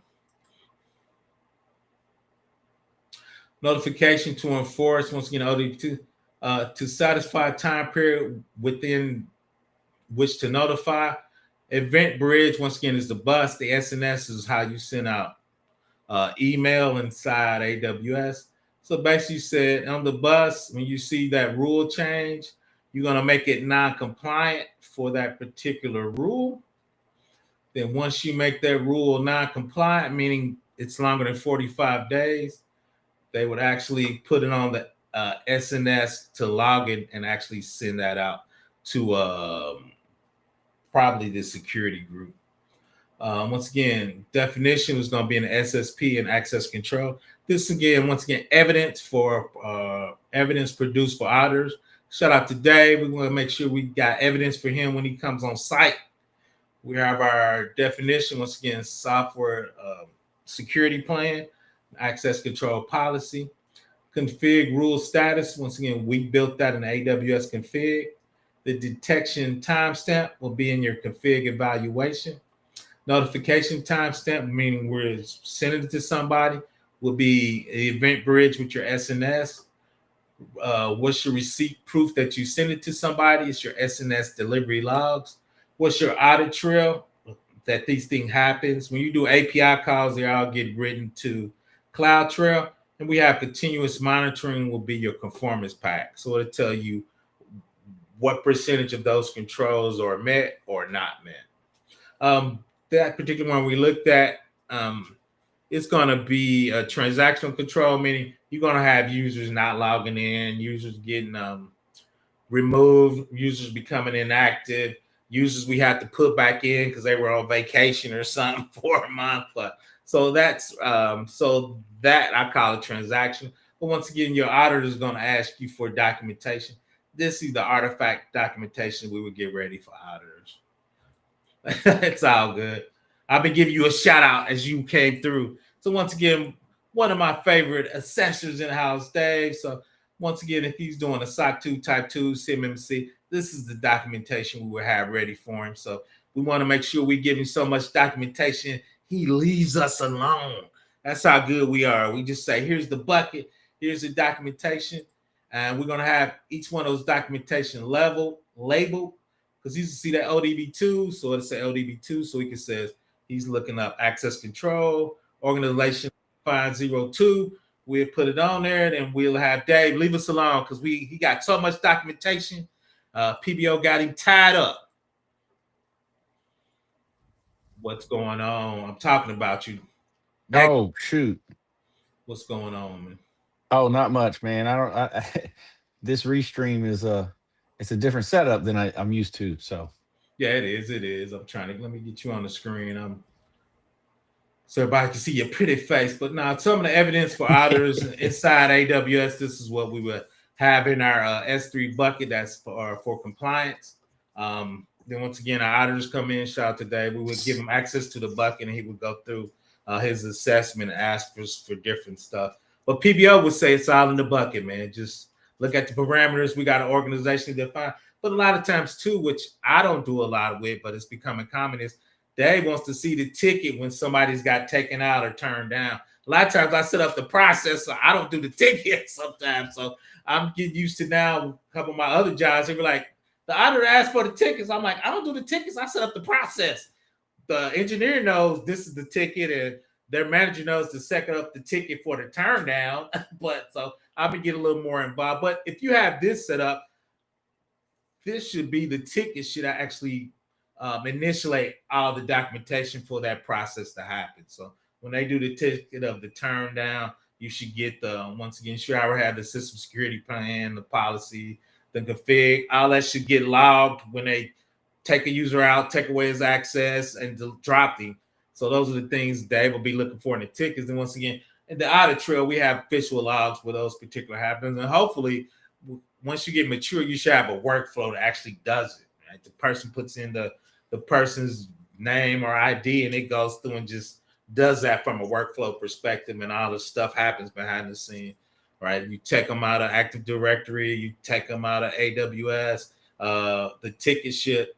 S1: Notification to enforce, once again, ODP2, to satisfy time period within which to notify. Event bridge, once again, is the bus. The SNS is how you send out email inside AWS. So basically you said on the bus, when you see that rule change, you're going to make it non-compliant for that particular rule. Then once you make that rule non-compliant, meaning it's longer than 45 days, they would actually put it on the SNS to log it and actually send that out to probably the security group. Once again, definition is going to be in the SSP and access control. This again, once again, evidence produced for auditors. Shout out to Dave. We want to make sure we got evidence for him when he comes on site. We have our definition, once again, software security plan, access control policy, config rule status. Once again, we built that in AWS config. The detection timestamp will be in your config evaluation. Notification timestamp, meaning we're sending it to somebody, will be the event bridge with your SNS. What's your receipt proof that you send it to somebody? It's your SNS delivery logs. What's your audit trail that these things happens? When you do API calls, they all get written to CloudTrail. And we have continuous monitoring will be your conformance pack. So it'll tell you what percentage of those controls are met or not met. That particular one we looked at, it's going to be a transactional control, meaning you're going to have users not logging in, users getting removed, users becoming inactive, users we had to put back in because they were on vacation or something for a month. So that's so that I call it transaction. But once again, your auditor is going to ask you for documentation. This is the artifact documentation we would get ready for auditors. It's all good. I've been giving you a shout out as you came through. So once again, one of my favorite assessors in the house, Dave. So once again, if he's doing a SOC 2 Type 2 CMMC, this is the documentation we will have ready for him. So we want to make sure we give him so much documentation, he leaves us alone. That's how good we are. We just say, here's the bucket, here's the documentation, and we're going to have each one of those documentation labeled, because you see that ODB2, so it'll say ODB2, so he can say he's looking up access control, organization 502. We'll put it on there, and we'll have Dave leave us alone because he got so much documentation. PBO got him tied up. What's going on? I'm talking about you.
S2: Oh, shoot.
S1: What's going on, man?
S2: Oh, not much, man. This restream is it's a different setup than I'm used to. So
S1: yeah, it is. I'm trying to let me get you on the screen. So everybody can see your pretty face. But now some of the evidence for auditors inside AWS, this is what we would have in our S3 bucket. That's for compliance. Then once again, our auditors come in. Shout out to Dave. We would give him access to the bucket, and he would go through his assessment and ask for different stuff. But PBO would say it's all in the bucket, man. Just look at the parameters. We got an organization defined. But a lot of times too, which I don't do a lot with, but it's becoming common, is Dave wants to see the ticket when somebody's got taken out or turned down. A lot of times I set up the process, so I don't do the ticket sometimes. So I'm getting used to now a couple of my other jobs. They were like, the auditor asked for the tickets. I'm like, I don't do the tickets. I set up the process. The engineer knows this is the ticket, and their manager knows to set up the ticket for the turn down. But so I'll be getting a little more involved. But if you have this set up, this should be the ticket should actually initiate all the documentation for that process to happen. So when they do the ticket of the turn down, you should get once again, you should already have the system security plan, the policy, the config, all that should get logged when they take a user out, take away his access, and drop him. So those are the things Dave will be looking for in the tickets. And once again, in the audit trail, we have visual logs where those particular happens. And hopefully, once you get mature, you should have a workflow that actually does it. Right? The person puts in the person's name or ID, and it goes through and just does that from a workflow perspective, and all the stuff happens behind the scene, right? You take them out of Active Directory, you take them out of AWS, the ticket should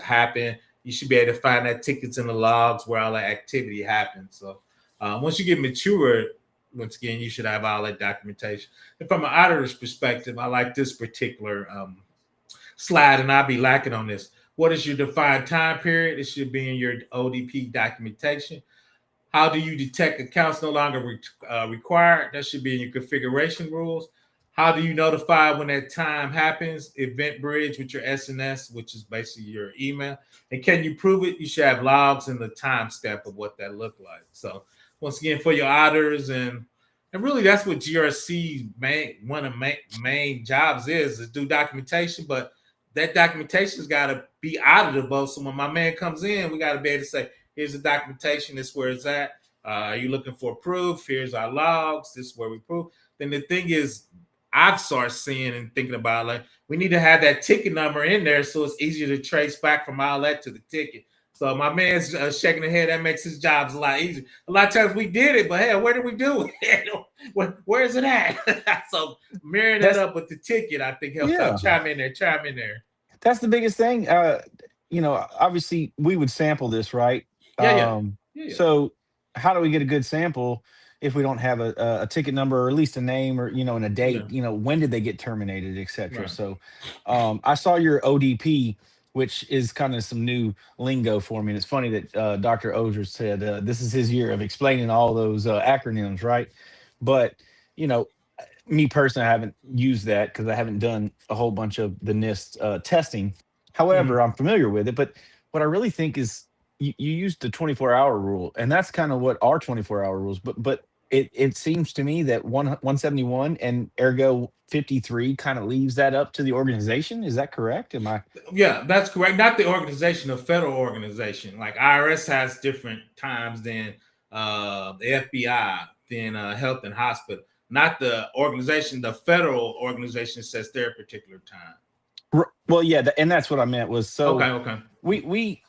S1: happen. You should be able to find that tickets in the logs where all that activity happens. So once you get mature, once again, you should have all that documentation. And from an auditor's perspective, I like this particular slide, and I'll be lacking on this. What is your defined time period? It should be in your ODP documentation. How do you detect accounts no longer required? That should be in your configuration rules. How do you notify when that time happens? Event bridge with your SNS, which is basically your email. And can you prove it? You should have logs and the timestamp of what that looked like. So once again, for your auditors, and really that's what GRC's one of the main jobs is do documentation, but that documentation's got to be auditable. So when my man comes in, we got to be able to say, here's the documentation, this is where it's at. Are you looking for proof? Here's our logs, this is where we prove. Then the thing is, I've started seeing and thinking about, like, we need to have that ticket number in there so it's easier to trace back from all that to the ticket. So my man's shaking the head. That makes his jobs a lot easier. A lot of times we did it, but hey, where did we do it? Where is it at? So marrying that up with the ticket, I think helps out. Chime in there.
S2: That's the biggest thing. Obviously we would sample this, right?
S1: Yeah.
S2: So how do we get a good sample if we don't have a ticket number, or at least a name, or and a date? When did they get terminated, etc. Right. So I saw your ODP, which is kind of some new lingo for me. And it's funny that Dr. Oger said this is his year of explaining all those acronyms, right? But me personally, I haven't used that because I haven't done a whole bunch of the NIST testing. However, I'm familiar with it. But what I really think is you used the 24-hour rule, and that's kind of what our 24-hour rules. But it seems to me that 171 and ergo 53 kind of leaves that up to the organization. Is that correct? Am I?
S1: Yeah, that's correct. Not the organization, a federal organization. Like IRS has different times than the FBI, than Health and Hospital. Not the organization. The federal organization sets their particular time.
S2: Well, yeah, and that's what I meant was so.
S1: Okay.
S2: We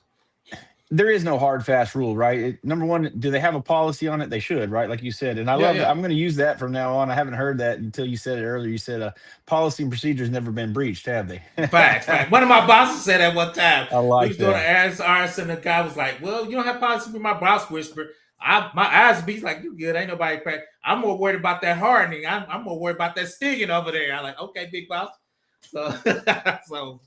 S2: there is no hard fast rule, right? Number one, do they have a policy on it? They should, right? Like you said, and I love it. I'm going to use that from now on. I haven't heard that until you said it earlier. You said policy and procedures never been breached, have they?
S1: Fact. One of my bosses said that one time.
S2: I like
S1: we was doing an RS, and the guy was like, "Well, you don't have policy." My boss whispered. My eyes be like, "You good? Ain't nobody crack." I'm more worried about that hardening. I'm more worried about that stinging over there. I'm like, "Okay, big boss." So.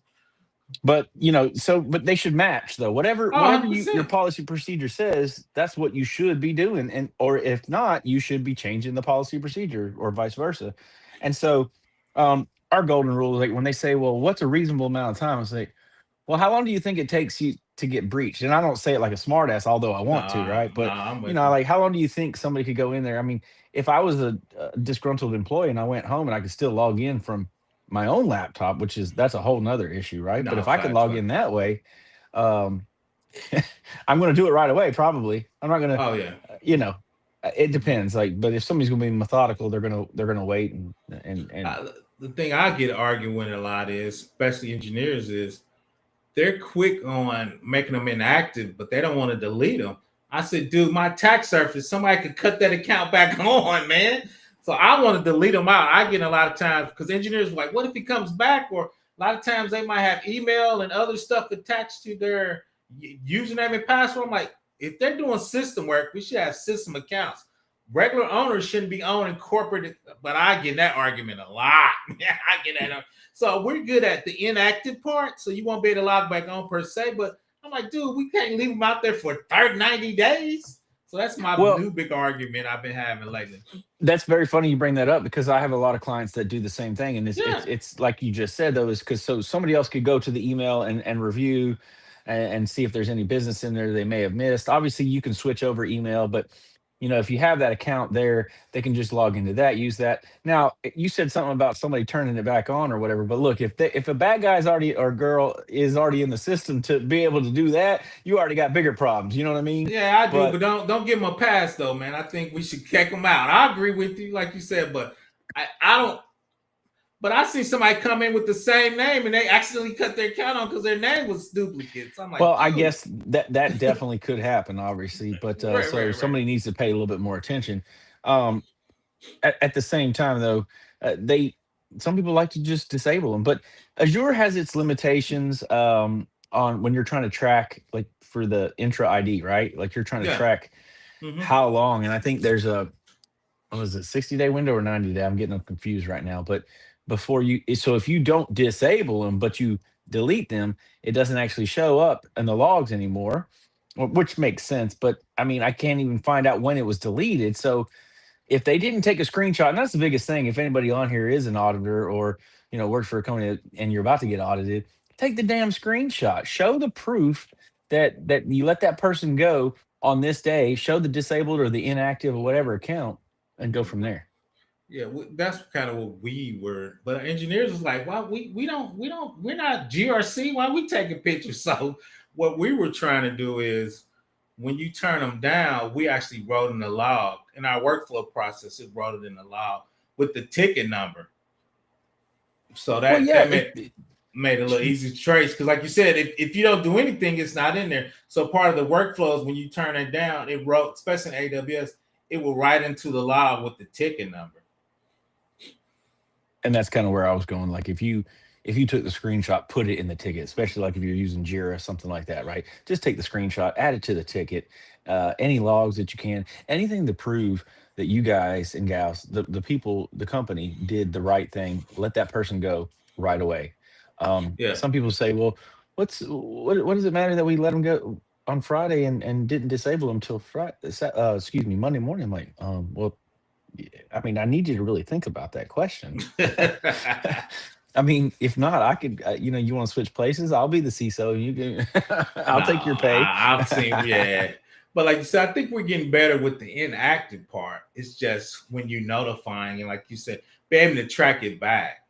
S2: But but they should match though. Whatever your policy procedure says, that's what you should be doing. And or if not, you should be changing the policy procedure or vice versa. And so our golden rule is like when they say, well, what's a reasonable amount of time? I say, well, how long do you think it takes you to get breached? And I don't say it like a smartass, although I want to, right? But like how long do you think somebody could go in there? I mean, if I was a disgruntled employee and I went home and I could still log in from my own laptop, that's a whole nother issue, right? But if I could log in that way, I'm going to do it right away. Probably, I'm not going to. It depends. Like, but if somebody's going to be methodical, they're going to wait and.
S1: The thing I get arguing a lot is, especially engineers, is they're quick on making them inactive, but they don't want to delete them. I said, dude, my attack surface, somebody could cut that account back on, man. So I want to delete them out. I get a lot of times because engineers are like, what if he comes back? Or a lot of times they might have email and other stuff attached to their username and password. I'm like, if they're doing system work, we should have system accounts. Regular owners shouldn't be owning corporate, but I get that argument a lot. Yeah, I get that. So we're good at the inactive part. So you won't be able to log back on per se. But I'm like, dude, we can't leave them out there for 90 days. So that's my new big argument I've been having lately.
S2: That's very funny you bring that up because I have a lot of clients that do the same thing. And it's like you just said, though, is because so somebody else could go to the email and review and see if there's any business in there they may have missed. Obviously, you can switch over email, but if you have that account there, they can just log into that, use that. Now, you said something about somebody turning it back on or whatever, but look, if a bad guy's already or girl is already in the system to be able to do that, you already got bigger problems. You know what I mean?
S1: Yeah, I do, but don't give them a pass though, man. I think we should kick them out. I agree with you, like you said, but I don't. But I see somebody come in with the same name and they accidentally cut their account on because their name was duplicate. So I'm like,
S2: well, I guess that definitely could happen, obviously, but so
S1: right.
S2: somebody needs to pay a little bit more attention. At the same time, though, some people like to just disable them, but Azure has its limitations on when you're trying to track, like for the intra ID, right? Like you're trying to track how long, and I think there's a what is it, 60-day window or 90-day? I'm getting them confused right now, but so if you don't disable them, but you delete them, it doesn't actually show up in the logs anymore, which makes sense. But I mean, I can't even find out when it was deleted. So if they didn't take a screenshot, and that's the biggest thing, if anybody on here is an auditor or works for a company and you're about to get audited, take the damn screenshot. Show the proof that you let that person go on this day. Show the disabled or the inactive or whatever account, and go from there.
S1: Yeah, that's kind of what we were. But engineers was like, "Why we're not GRC. Why we taking pictures?" So what we were trying to do is, when you turn them down, we actually wrote in the log in our workflow process. It wrote it in the log with the ticket number. So that made it a little easy to trace. Because like you said, if you don't do anything, it's not in there. So part of the workflows, when you turn it down, it wrote, especially in AWS, it will write into the log with the ticket number.
S2: And that's kind of where I was going. Like if you took the screenshot, put it in the ticket, especially like if you're using Jira, something like that, right? Just take the screenshot, add it to the ticket, any logs that you can, anything to prove that you guys and gals, the people, the company did the right thing. Let that person go right away. Some people say, well, what does it matter that we let them go on Friday and didn't disable them till Friday? Monday morning. I'm like, well, I mean, I need you to really think about that question. I mean, if not, I could, you want to switch places? I'll be the CISO. You can, I'll take your pay.
S1: I've seen, but like you said, I think we're getting better with the inactive part. It's just when you're notifying, and like you said, be able to track it back.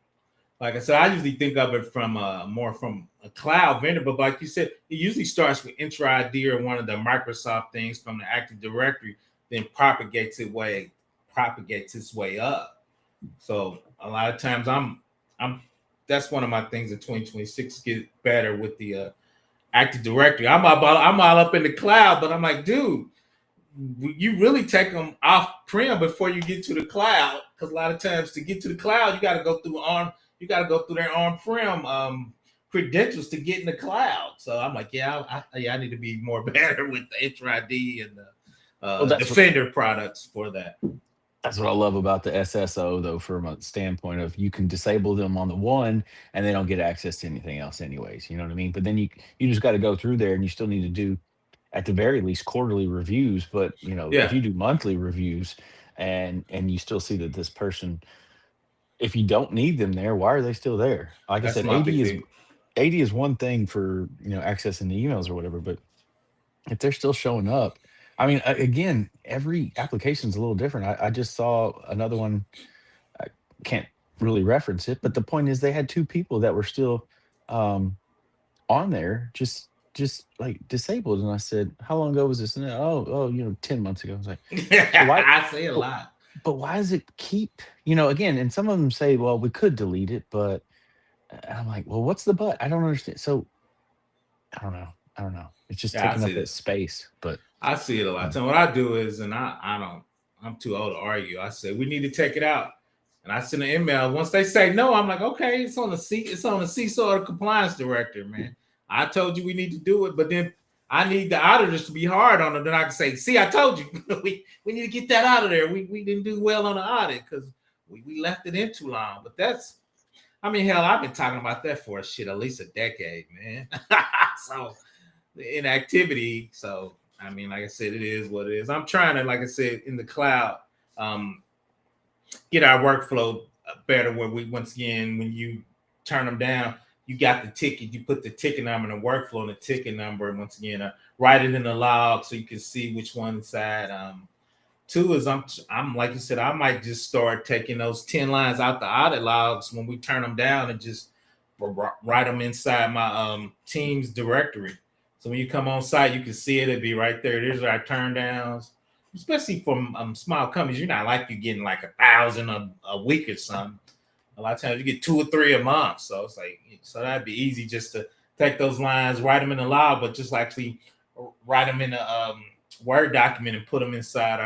S1: Like I said, I usually think of it from more from a cloud vendor, but like you said, it usually starts with Intra ID or one of the Microsoft things from the Active Directory, then propagates its way up. So a lot of times I'm that's one of my things in 2026, get better with the Active Directory. I'm all up in the cloud, but I'm like, dude, you really take them off prem before you get to the cloud, because a lot of times to get to the cloud, you got to go through their on-prem credentials to get in the cloud. So I'm like, I need to be more better with the Intra ID and the Defender products for that.
S2: That's what I love about the SSO, though, from a standpoint of you can disable them on the one and they don't get access to anything else anyways. You know what I mean? But then you just got to go through there, and you still need to do, at the very least, quarterly reviews. But, if you do monthly reviews and you still see that this person, if you don't need them there, why are they still there? Like I said, AD is one thing for, accessing the emails or whatever, but if they're still showing up, I mean, again, every application is a little different. I just saw another one. I can't really reference it, but the point is they had two people that were still on there, just like disabled. And I said, how long ago was this? And 10 months ago. I was like,
S1: I say a lot.
S2: But why does it keep, again, and some of them say, well, we could delete it, but I'm like, well, what's the but? I don't understand. So I don't know. It's just taking up that space. But
S1: I see it a lot. So what I do is, and I'm too old to argue. I say we need to take it out, and I send an email. Once they say no, I'm like, okay, it's on the CISO or the compliance director, man. I told you we need to do it, but then I need the auditors to be hard on them. Then I can say, see, I told you we need to get that out of there. We didn't do well on the audit because we left it in too long. But that's, I mean, hell, I've been talking about that for at least a decade, man. So the inactivity. So I mean, like I said, it is what it is. I'm trying to, like I said, in the cloud, get our workflow better. Where once again, when you turn them down, you got the ticket. You put the ticket number in the workflow and the ticket number, and once again, write it in the log so you can see which one side Two is I'm like you said, I might just start taking those 10 lines out the audit logs when we turn them down and just write them inside my team's directory. So when you come on site, you can see it. It'll be right there. There's our turn downs, especially from small companies. You're not like you're getting like 1,000 a week or something. A lot of times you get 2 or 3 a month. So it's like, so that'd be easy just to take those lines, write them in the log, but just actually write them in a Word document and put them inside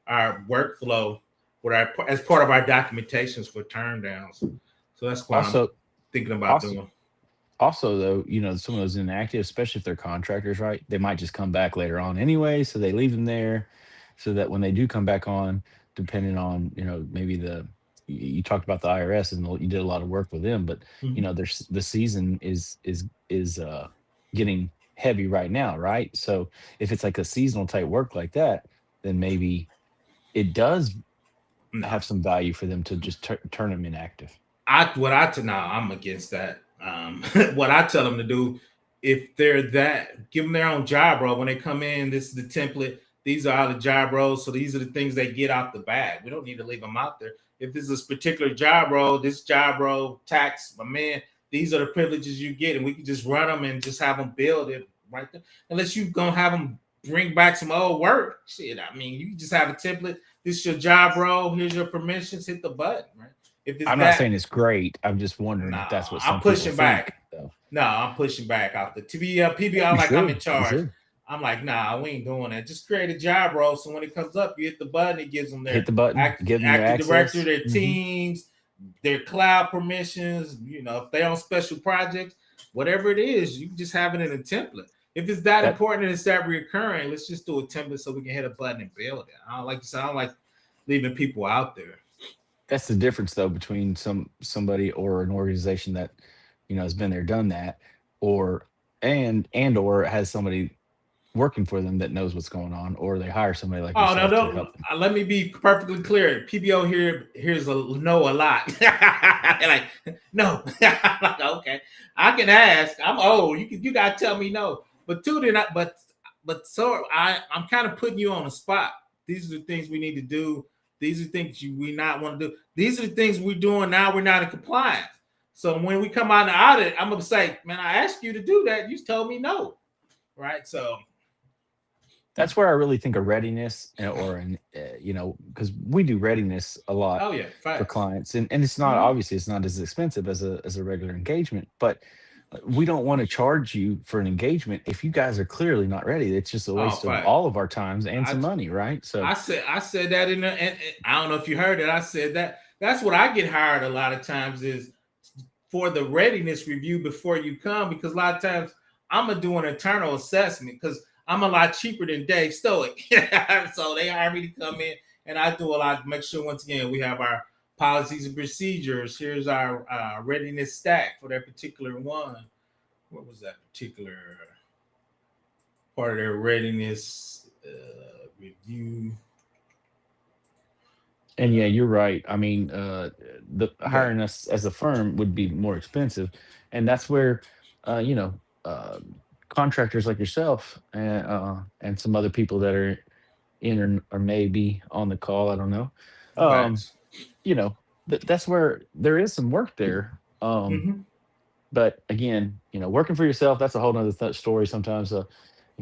S1: our workflow with as part of our documentations for turn downs. So that's what I'm thinking about doing.
S2: Also, though, you know, some of those inactive, especially if they're contractors, right? They might just come back later on anyway, so they leave them there, so that when they do come back on, depending on, you know, maybe you talked about the IRS and you did a lot of work with them, but you know, there's the season is getting heavy right now, right? So if it's like a seasonal type work like that, then maybe it does have some value for them to just turn them inactive.
S1: I'm against that. What I tell them to do, if they're that, give them their own job role when they come in. This is the template. These are all the job roles. So these are the things they get out the bag. We don't need to leave them out there. If this is a particular job role, this job role, tax, my man, these are the privileges you get. And we can just run them and just have them build it right there. Unless you're going to have them bring back some old work. Shit, I mean, you can just have a template. This is your job role. Here's your permissions. Hit the button, right?
S2: I'm not saying it's great. I'm just wondering if that's what
S1: I'm pushing back. No, I'm pushing back off the PBL. I'm in charge. I'm like, nah, we ain't doing that. Just create a job role. So when it comes up, you hit the button. It gives them their
S2: give them
S1: active director, their teams, their cloud permissions. You know, if they're on special projects, whatever it is, you can just have it in a template. If it's that important and it's that recurring, let's just do a template so we can hit a button and build it. I don't like leaving people out there.
S2: That's the difference, though, between somebody or an organization that, you know, has been there, done that, or has somebody working for them that knows what's going on, or they hire somebody like yourself to help them.
S1: Let me be perfectly clear. PBO here's a lot. Like, no. Like, okay, I can ask. I'm old. You gotta tell me no. But I'm kind of putting you on the spot. These are the things we need to do. These are things we not want to do. These are the things we're doing now. We're not in compliance. So when we come out of the audit, I'm going to say, man, I asked you to do that. You told me no. Right. So
S2: that's where I really think of readiness you know, because we do readiness a lot for clients. And it's not, obviously, it's not as expensive as a regular engagement, but we don't want to charge you for an engagement if you guys are clearly not ready. It's just a waste of all of our times and some money, right? So
S1: I said that and I don't know if you heard it. I said that. That's what I get hired a lot of times is for the readiness review before you come, because a lot of times I'm gonna do an internal assessment because I'm a lot cheaper than Dave Stoic. So they hire me to come in and I do a lot to make sure, once again, we have our policies and procedures. Here's our readiness stack for that particular one. What was that particular part of their readiness review?
S2: And yeah, you're right. I mean, the hiring us as a firm would be more expensive, and that's where, you know, contractors like yourself and some other people that are in or maybe on the call. I don't know. You know, that's where there is some work there. But again, you know, working for yourself, that's a whole nother story sometimes. You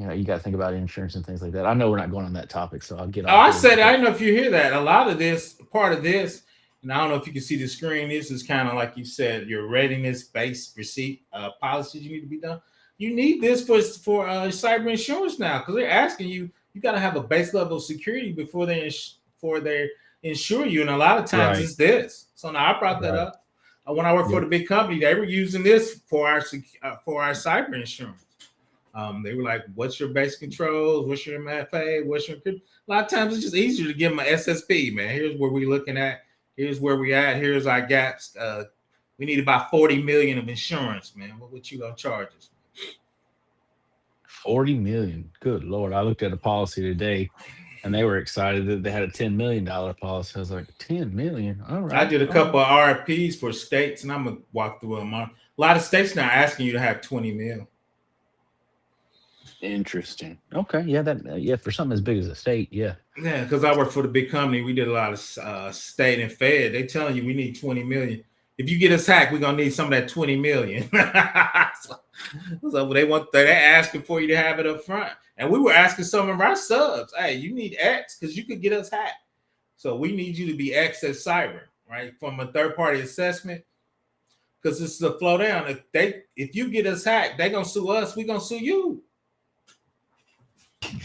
S2: know, you got to think about insurance and things like that. I know we're not going on that topic, so I'll get off.
S1: I said, I don't know if you hear that. A lot of this, part of this, and I don't know if you can see the screen, this is kind of like you said, your readiness-based receipt policies you need to be done. You need this for cyber insurance now, because they're asking you got to have a base level of security before they insure you. And a lot of times it's this. So now I brought that up. When I worked for the big company, they were using this for our cyber insurance. They were like, what's your base controls? What's your MFA? A lot of times it's just easier to give them an SSP, man. Here's where we're looking at. Here's where we at. Here's our gaps. We need about 40 million of insurance, man. What you gonna charge us?
S2: 40 million. Good Lord. I looked at a policy today and they were excited that they had a $10 million policy. I was like, 10 million. All right.
S1: I did a couple of RFPs for states, and I'm gonna walk through them. A lot of states now are asking you to have 20 mil.
S2: Interesting. Okay. Yeah. That. Yeah. For something as big as a state. Yeah.
S1: Yeah, because I work for the big company. We did a lot of state and fed. They telling you we need 20 million. If you get us hacked, we're gonna need some of that 20 million. So they're asking for you to have it up front. And we were asking some of our subs, hey, you need X because you could get us hacked. So we need you to be X at cyber, right? From a third-party assessment. Because this is a flow down. If you get us hacked, they're gonna sue us, we're gonna sue you.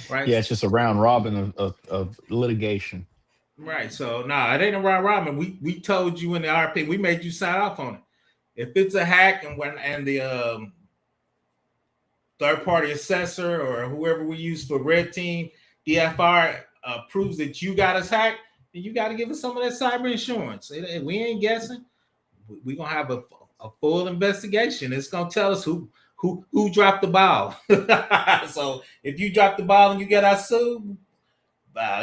S1: Right.
S2: Yeah, it's just a round robin of litigation.
S1: Right. So it ain't a round robin. We told you in the RP, we made you sign off on it. If it's a hack and the third party assessor or whoever we use for red team, DFR proves that you got us hacked, then you got to give us some of that cyber insurance. We ain't guessing. We're gonna have a full investigation. It's gonna tell us who dropped the ball. So if you drop the ball and you get us sued,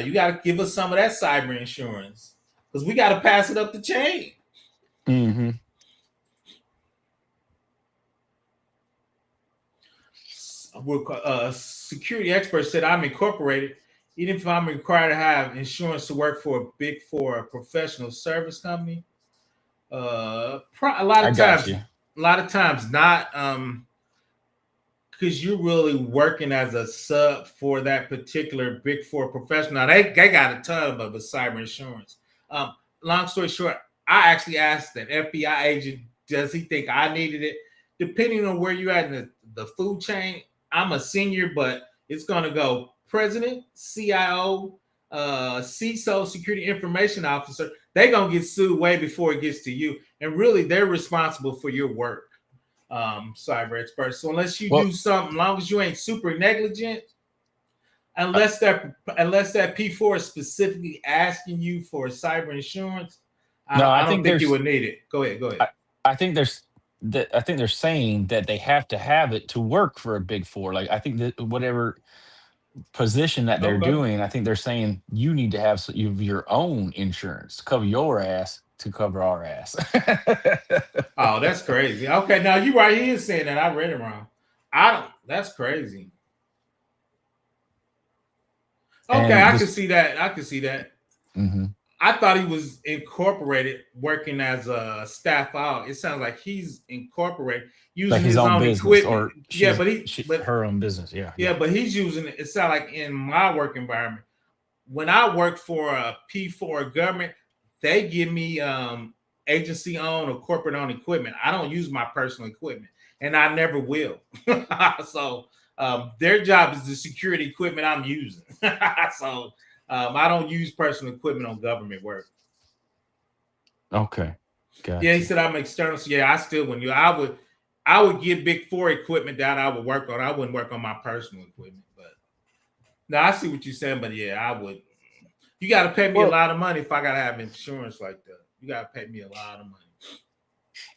S1: you got to give us some of that cyber insurance because we got to pass it up the chain.
S2: Mm-hmm.
S1: Security expert said, I'm incorporated. Even if I'm required to have insurance to work for a big four professional service company, a lot of times not, because you're really working as a sub for that particular big four professional. Now, they got a ton of a cyber insurance. Long story short, I actually asked an FBI agent, does he think I needed it? Depending on where you're at in the food chain, I'm a senior, but it's going to go president, CIO, CISO, security information officer. They're going to get sued way before it gets to you. And really, they're responsible for your work, cyber experts. So unless you do something, as long as you ain't super negligent, unless that P4 is specifically asking you for cyber insurance, I don't think you would need it. Go ahead.
S2: I think they're saying that they have to have it to work for a big four. Like I think that whatever position that they're doing, I think they're saying you need to have your own insurance to cover your ass to cover our ass.
S1: Oh, that's crazy. Okay, now you're right. He is saying that. I read it wrong. That's crazy. Okay, I can see that.
S2: Mm-hmm.
S1: I thought he was incorporated working as a staff out. It sounds like he's incorporated using
S2: like his own
S1: equipment.
S2: But her own business. Yeah.
S1: Yeah, but he's using it. It sounds like in my work environment, when I work for a P4 government, they give me agency owned or corporate owned equipment. I don't use my personal equipment, and I never will. So their job is the security equipment I'm using. So I don't use personal equipment on government work.
S2: Okay. Gotcha.
S1: Yeah, he said I'm external. So yeah, I still wouldn't. I would get big four equipment that I would work on. I wouldn't work on my personal equipment. But no, I see what you're saying. But yeah, I would. You got to pay me a lot of money if I got to have insurance like that. You got to pay me a lot of money.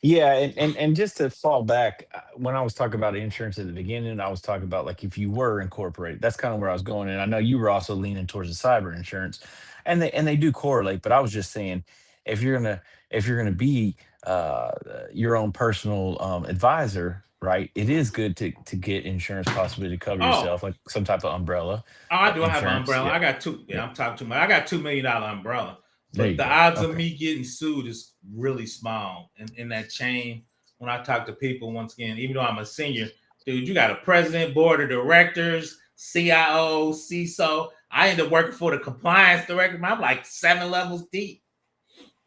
S2: Yeah, and just to fall back, when I was talking about insurance at the beginning, I was talking about like if you were incorporated, that's kind of where I was going. And I know you were also leaning towards the cyber insurance, and they do correlate. But I was just saying, if you're gonna be your own personal advisor, right? It is good to get insurance possibly to cover yourself, like some type of umbrella.
S1: Oh, I do have an umbrella. Yeah. I got two. Yeah, I'm talking too much. I got $2 million umbrella. But the odds of me getting sued is really small. In that chain, when I talk to people, once again, even though I'm a senior, dude, you got a president, board of directors, CIO, CISO. I ended up working for the compliance director. I'm like 7 levels deep.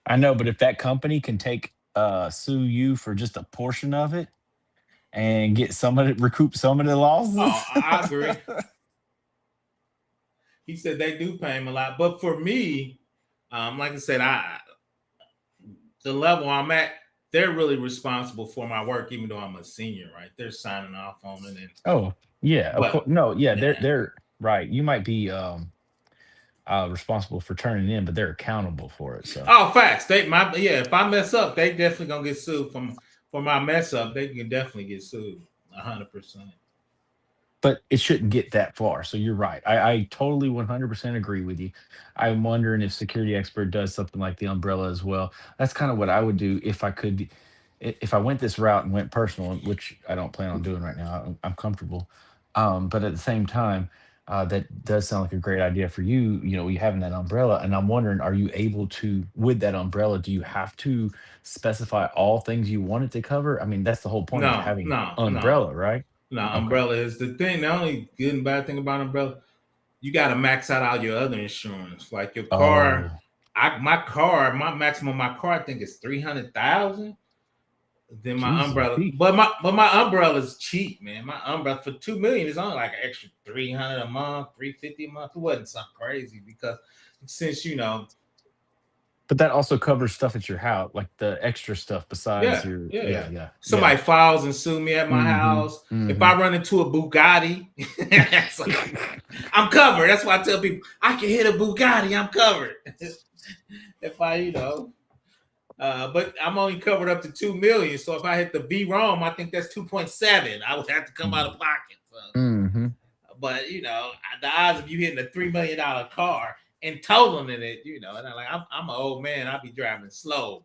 S2: I know, but if that company can sue you for just a portion of it and recoup some of the losses.
S1: Oh, I agree. He said they do pay him a lot. But for me, like I said, the level I'm at, they're really responsible for my work, even though I'm a senior, right? They're signing off on it. And,
S2: oh, yeah. Of course. No, yeah, they're right. You might be responsible for turning in, but they're accountable for it. So
S1: facts. If I mess up, they definitely gonna get sued for my mess up. They can definitely get sued 100%.
S2: But it shouldn't get that far. So you're right. I totally 100% agree with you. I'm wondering if security expert does something like the umbrella as well. That's kind of what I would do if I could. If I went this route and went personal, which I don't plan on doing right now, I'm comfortable. But at the same time, that does sound like a great idea for you. You having that umbrella, and I'm wondering, are you able to, with that umbrella, do you have to specify all things you want it to cover? I mean, that's the whole point of
S1: No,
S2: having
S1: no, no,
S2: umbrella, right?
S1: no.
S2: Okay.
S1: Umbrella is the thing. The only good and bad thing about umbrella, you got to max out all your other insurance. Like your car,
S2: Oh,
S1: my maximum my car I think is 300,000. Then my
S2: Jesus,
S1: umbrella,
S2: Pete.
S1: but my umbrella is cheap, man. My umbrella for 2 million is only like an extra 300 a month, 350 a month. It wasn't something crazy because since
S2: But that also covers stuff at your house, like the extra stuff besides
S1: yeah,
S2: your,
S1: yeah,
S2: yeah,
S1: yeah.
S2: yeah, yeah.
S1: Somebody files and sue me at my
S2: Mm-hmm.
S1: house. If
S2: Mm-hmm.
S1: I run into a Bugatti, I'm covered. That's why I tell people I can hit a Bugatti, I'm covered. If but I'm only covered up to 2 million. So if I hit the V ROM, I think that's 2.7. I would have to come out of pocket. So,
S2: Mm-hmm.
S1: but the odds of you hitting a $3 million car and totaling it, and I'm an old man. I'll be driving slow,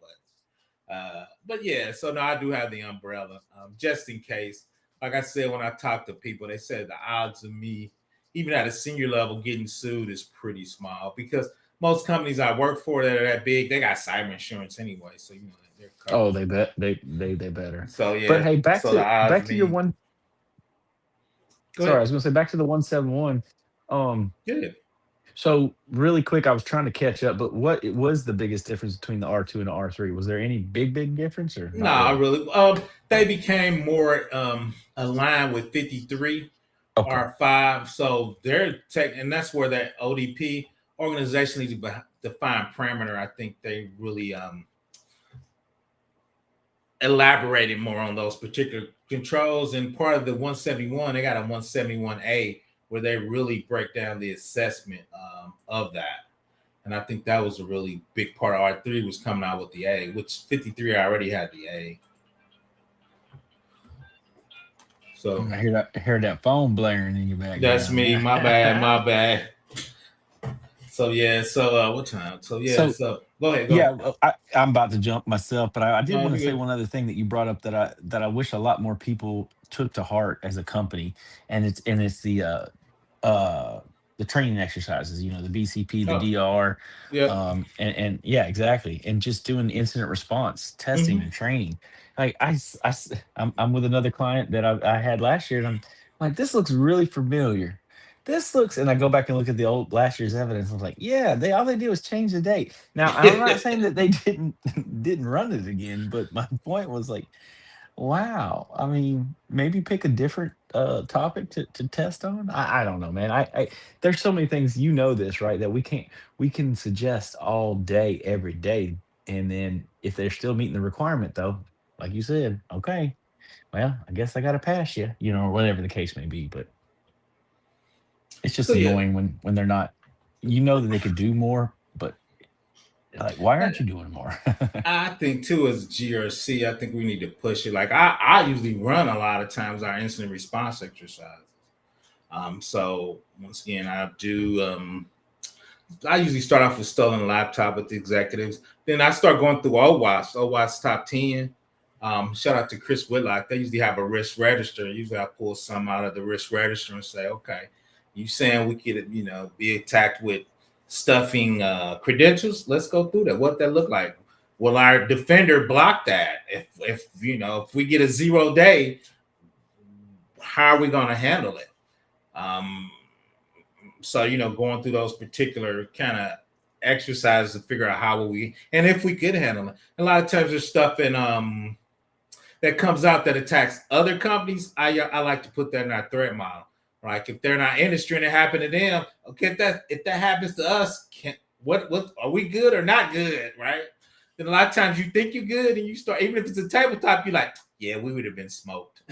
S1: but yeah. So no, I do have the umbrella, just in case. Like I said, when I talk to people, they said the odds of me, even at a senior level, getting sued is pretty small because most companies I work for that are that big, they got cyber insurance anyway, so they're covered.
S2: Oh, they bet they better.
S1: So
S2: But
S1: yeah,
S2: hey, back
S1: so the
S2: to
S1: odds of
S2: back to your
S1: me.
S2: one.
S1: Go
S2: Sorry, I
S1: ahead.
S2: was gonna say back to the 171. Um,
S1: Good.
S2: so really quick, I was trying to catch up, but what it was the biggest difference between the R2 and the R3? Was there any big difference or not
S1: Nah,
S2: really?
S1: really. They became more aligned with 53
S2: Okay.
S1: R5. So they're tech, and that's where that ODP organizationally defined parameter. I think they really elaborated more on those particular controls. And part of the 171, they got a 171A where they really break down the assessment of that. And I think that was a really big part of R3 was coming out with the A, which 53 already had the A. So
S2: I heard that phone blaring in your
S1: that's
S2: background
S1: me. My bad.
S2: there.
S1: My bad. So yeah. So what time? So yeah.
S2: So
S1: So go ahead. Go
S2: yeah,
S1: ahead.
S2: well, I'm about to jump myself, but I did
S1: No,
S2: want to
S1: you
S2: say
S1: good.
S2: one other thing that you brought up that I wish a lot more people took to heart as a company, and it's uh the training exercises, the BCP, the
S1: Oh,
S2: DR,
S1: yeah.
S2: and yeah, exactly, and just doing incident response testing
S1: Mm-hmm.
S2: and training. Like I'm with another client that I had last year, and I'm like, this looks really familiar. This looks, and I go back and look at the old last year's evidence. I was like, yeah, they did was change the date. Now I'm not saying that they didn't run it again, but my point was like, wow. I mean, maybe pick a different topic to test on. I don't know, man. I there's so many things, this, right? That we can suggest all day, every day. And then if they're still meeting the requirement though, like you said, okay, well, I guess I gotta pass you, or whatever the case may be. But it's
S1: So
S2: just
S1: yeah,
S2: annoying when they're not, that they could do more, but like, why
S1: and
S2: aren't you doing more?
S1: I think too as GRC, I think we need to push it. Like I usually run a lot of times our incident response exercises. So once again, I do. I usually start off with stolen laptop with the executives. Then I start going through OWASP top 10. Shout out to Chris Whitlock. They usually have a risk register. Usually I pull some out of the risk register and say, okay, you saying we could, be attacked with stuffing credentials? Let's go through that. What that look like? Will our defender block that? If we get a 0 day, how are we going to handle it? Um, so going through those particular kind of exercises to figure out how will we and if we could handle it. A lot of times there's stuff in that comes out that attacks other companies. I like to put that in our threat model. Like if they're not industry and it happened to them, okay, if that happens to us, what are we good or not good, right? Then a lot of times you think you're good and you start, even if it's a tabletop, you're like, yeah, we would have been smoked.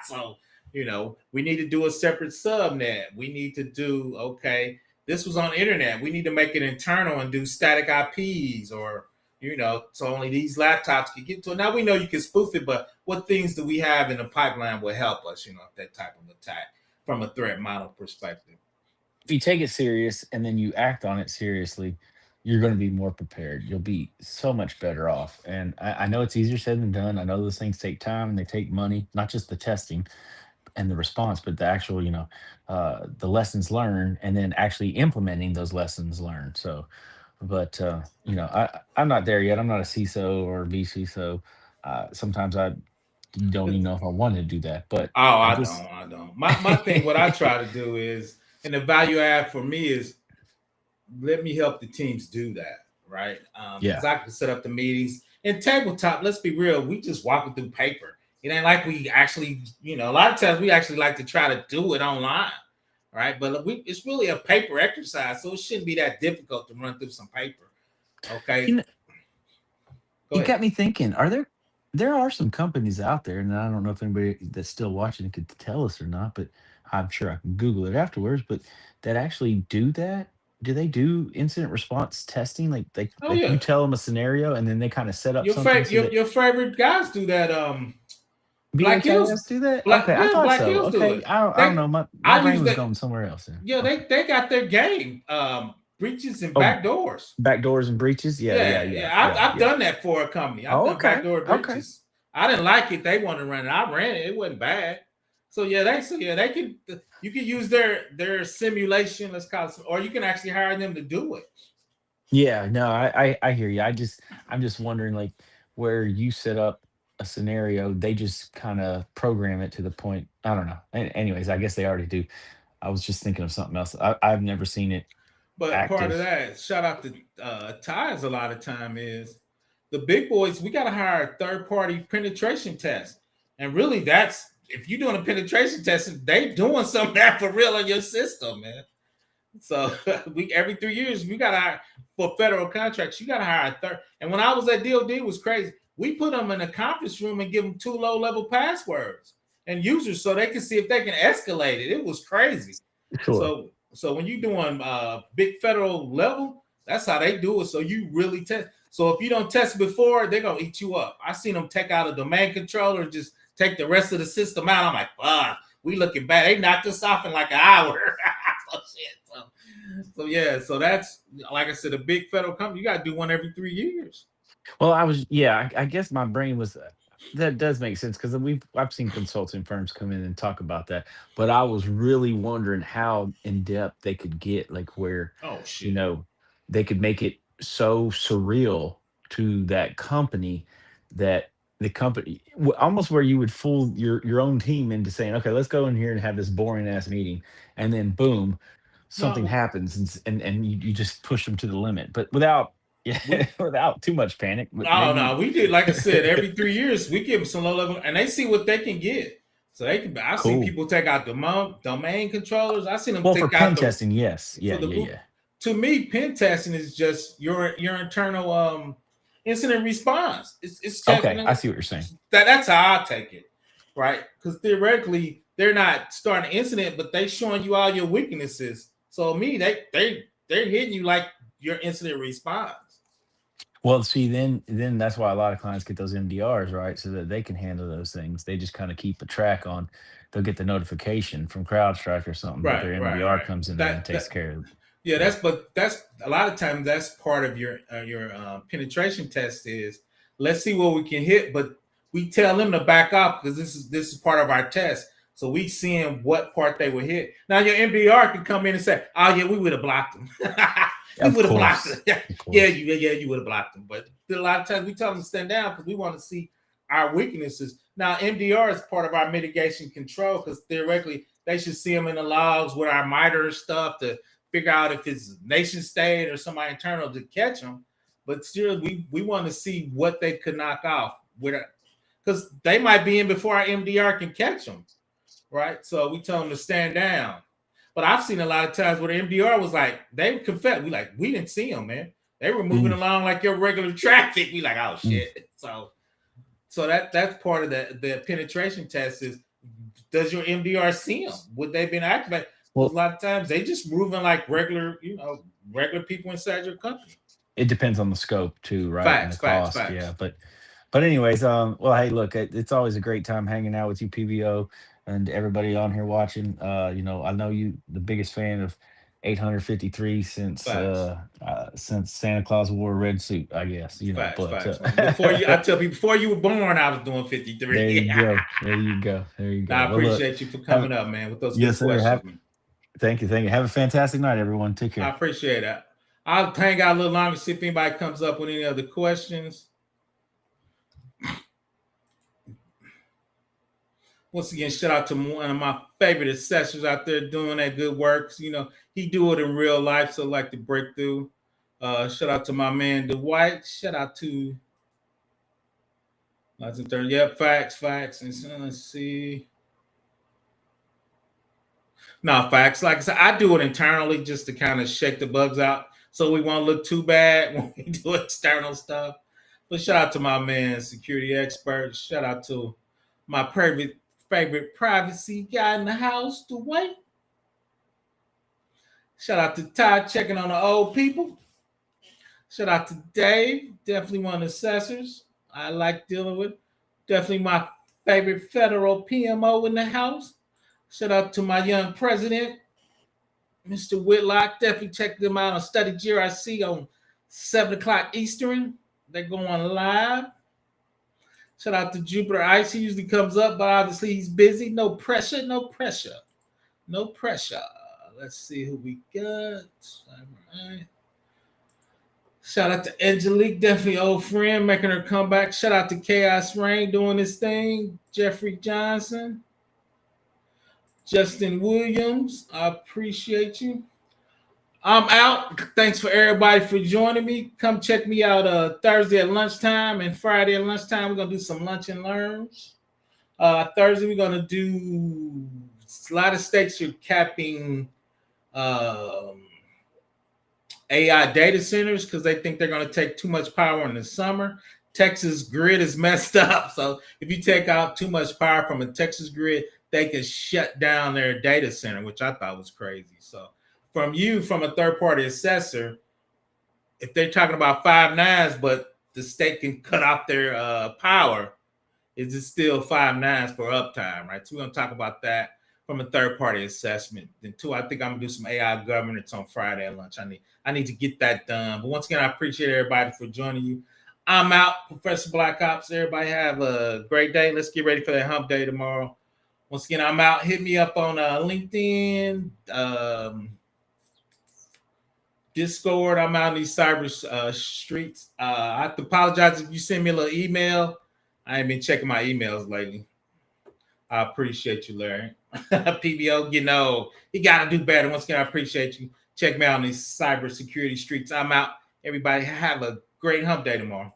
S1: So we need to do a separate subnet. We need to do, okay, this was on internet. We need to make it internal and do static IPs or, so only these laptops can get to it. Now we know you can spoof it, but what things do we have in the pipeline will help us, that type of attack from a threat model perspective.
S2: If you take it serious and then you act on it seriously, you're going to be more prepared. You'll be so much better off. And I know it's easier said than done. I know those things take time and they take money, not just the testing. and the response, but the actual, the lessons learned, and then actually implementing those lessons learned. So, but I'm not there yet. I'm not a CISO or VCISO. Sometimes I don't even know if I want to do that, but
S1: Oh,
S2: I
S1: I
S2: just
S1: don't. I don't. My thing, what I try to do is, and the value add for me is let me help the teams do that, right? Because
S2: yeah.
S1: I can set up the meetings and tabletop. Let's be real, we just walking through paper. It ain't like we actually, a lot of times we actually like to try to do it online, right? But it's really a paper exercise, so it shouldn't be that difficult to run through some paper.
S2: You
S1: Okay,
S2: know,
S1: go
S2: you
S1: ahead.
S2: got me thinking. There are some companies out there, and I don't know if anybody that's still watching could tell us or not, but I'm sure I can Google it afterwards. But that actually do that? Do they do incident response testing?
S1: Oh
S2: Like you
S1: yeah,
S2: tell them a scenario, and then they kind of set up something so that
S1: your favorite guys do that. Black Hills,
S2: BHIS do that? Okay, I thought
S1: Black
S2: so.
S1: Hills do
S2: Okay,
S1: it.
S2: I don't
S1: They
S2: know. My
S1: I
S2: brain
S1: use
S2: was
S1: that.
S2: going somewhere else. Then.
S1: Yeah,
S2: Okay.
S1: they got their game. Breaches and
S2: Oh,
S1: back doors.
S2: back doors and breaches. Yeah, yeah,
S1: Yeah,
S2: yeah,
S1: yeah.
S2: yeah,
S1: I've
S2: yeah.
S1: done that for a company. I've
S2: Oh,
S1: done
S2: okay,
S1: backdoor
S2: okay.
S1: breaches. I didn't like it. They wanted to run it. I ran it. It wasn't bad. They can you can use their simulation, let's call it, or you can actually hire them to do it.
S2: Yeah, no, I hear you. I'm just wondering like where you set up a scenario, they just kind of program it to the point. I don't know. Anyways, I guess they already do. I was just thinking of something else. I've never seen it
S1: But part of
S2: active.
S1: that, shout out to ties a lot of time is the big boys, we gotta hire a third party penetration test. And really that's if you're doing a penetration test, they doing something that for real in your system, man. So we every 3 years we gotta hire for federal contracts. You gotta hire a third. And when I was at DoD, it was crazy. We put them in a conference room and give them 2 low-level passwords and users so they can see if they can escalate it. It was crazy.
S2: Sure.
S1: So when you're doing big federal level, that's how they do it. So you really test. So if you don't test before, they're gonna eat you up. I seen them take out a domain controller and just take the rest of the system out. I'm like, fuck, we looking bad. They knocked us off in like an hour. So shit. So yeah, so that's like I said, a big federal company. You got to do one every 3 years.
S2: Well, yeah, I guess my brain was that does make sense because I've seen consulting firms come in and talk about that, but I was really wondering how in depth they could get, like where,
S1: Oh
S2: you
S1: shit.
S2: know, they could make it so surreal to that company that the company almost where you would fool your own team into saying, okay, let's go in here and have this boring ass meeting, and then boom, something
S1: No,
S2: happens and you just push them to the limit, but without yeah,
S1: we
S2: without too much panic, but
S1: no
S2: maybe
S1: no we did like I said every 3 years we give them some low level and they see what they can get. So they can. I've seen
S2: cool.
S1: people take out the domain controllers. I've seen them
S2: Well, for
S1: take
S2: pen
S1: out the
S2: testing, yes.
S1: for
S2: Yeah,
S1: the
S2: yeah,
S1: boot.
S2: yeah.
S1: To me, pen testing is just your internal incident response. It's checking
S2: Okay, I
S1: it.
S2: see what you're saying.
S1: That's how I take it, right? Because theoretically they're not starting an incident, but they showing you all your weaknesses. So me, they're hitting you like your incident response.
S2: Well, see, then that's why a lot of clients get those MDRs, right? So that they can handle those things. They just kind of keep a track on. They'll get the notification from CrowdStrike or something, but
S1: Right,
S2: their
S1: right,
S2: MDR
S1: right.
S2: comes in there and
S1: That
S2: takes
S1: that
S2: care of it.
S1: Yeah,
S2: Yeah.
S1: that's a lot of times that's part of your penetration test is let's see what we can hit, but we tell them to back off because this is part of our test. So we seeing what part they would hit. Now your MDR can come in and say, "Oh yeah, we would have blocked them. We
S2: Of
S1: would have blocked
S2: course.
S1: them.
S2: Of
S1: Yeah,
S2: course.
S1: you would have blocked them." But a lot of times we tell them to stand down because we want to see our weaknesses. Now MDR is part of our mitigation control because theoretically they should see them in the logs with our MITRE stuff to figure out if it's nation state or somebody internal to catch them. But still, we want to see what they could knock off with because they might be in before our MDR can catch them, right? So we tell them to stand down. But I've seen a lot of times where the MDR was like, they confess, we didn't see them, man. They were moving
S2: Mm,
S1: along like your regular traffic. We like, oh
S2: mm.
S1: shit. So that's part of the penetration test is does your MDR see them? Would they been activated? Because a
S2: Well,
S1: lot of times they just moving like regular, regular people inside your company.
S2: it depends on the scope too, right? And the
S1: Facts, facts,
S2: cost. Yeah.
S1: facts.
S2: But anyways, well, hey, look, it's always a great time hanging out with you, PVO, and everybody on here watching. I know you the biggest fan of 853 since Santa Claus wore a red suit, I guess.
S1: Facts, man. I tell people before you were born, I was doing 53.
S2: There you go. There you go.
S1: I appreciate you for coming up, man, with those good questions.
S2: Thank you. Have a fantastic night, everyone. Take care.
S1: I appreciate that. I'll hang out a little longer, see if anybody comes up with any other questions. Once again, shout out to one of my favorite assessors out there doing that good work. He do it in real life, so like to break through. Shout out to my man Dwight. Shout out to yep, facts. And so, let's see. No, facts. Like I said, I do it internally just to kind of shake the bugs out so we won't look too bad when we do external stuff. But shout out to my man, security expert. Shout out to my favorite privacy guy in the house, Dwight. Shout out to Todd checking on the old people. Shout out to Dave, definitely one of the assessors I like dealing with. Definitely my favorite federal PMO in the house. Shout out to my young president, Mr. Whitlock. Definitely check them out on Study GRC on 7 o'clock Eastern. They're going live. Shout out to Jupiter Ice. He usually comes up, but obviously he's busy. No pressure. Let's see who we got. All right. Shout out to Angelique, definitely old friend, making her comeback. Shout out to Chaos Rain doing his thing. Jeffrey Johnson. Justin Williams, I appreciate you. I'm out. Thanks for everybody for joining me. Come check me out Thursday at lunchtime and Friday at lunchtime. We're going to do some lunch and learns. Thursday, we're going to do a lot of states are capping AI data centers because they think they're going to take too much power in the summer. Texas grid is messed up. So if you take out too much power from a Texas grid, they could shut down their data center, which I thought was crazy. So from a third-party assessor, if they're talking about 5 nines, but the state can cut off their power, is it still 5 nines for uptime, right? So we're going to talk about that from a third-party assessment. Then two, I think I'm going to do some AI governance on Friday at lunch. I need to get that done. But once again, I appreciate everybody for joining you. I'm out, Professor Black Ops. Everybody have a great day. Let's get ready for that hump day tomorrow. Once again, I'm out. Hit me up on LinkedIn, Discord. I'm out in these cyber streets. I have to apologize if you send me a little email. I ain't been checking my emails lately. I appreciate you, Larry. PBO, you got to do better. Once again, I appreciate you. Check me out on these cybersecurity streets. I'm out. Everybody have a great hump day tomorrow.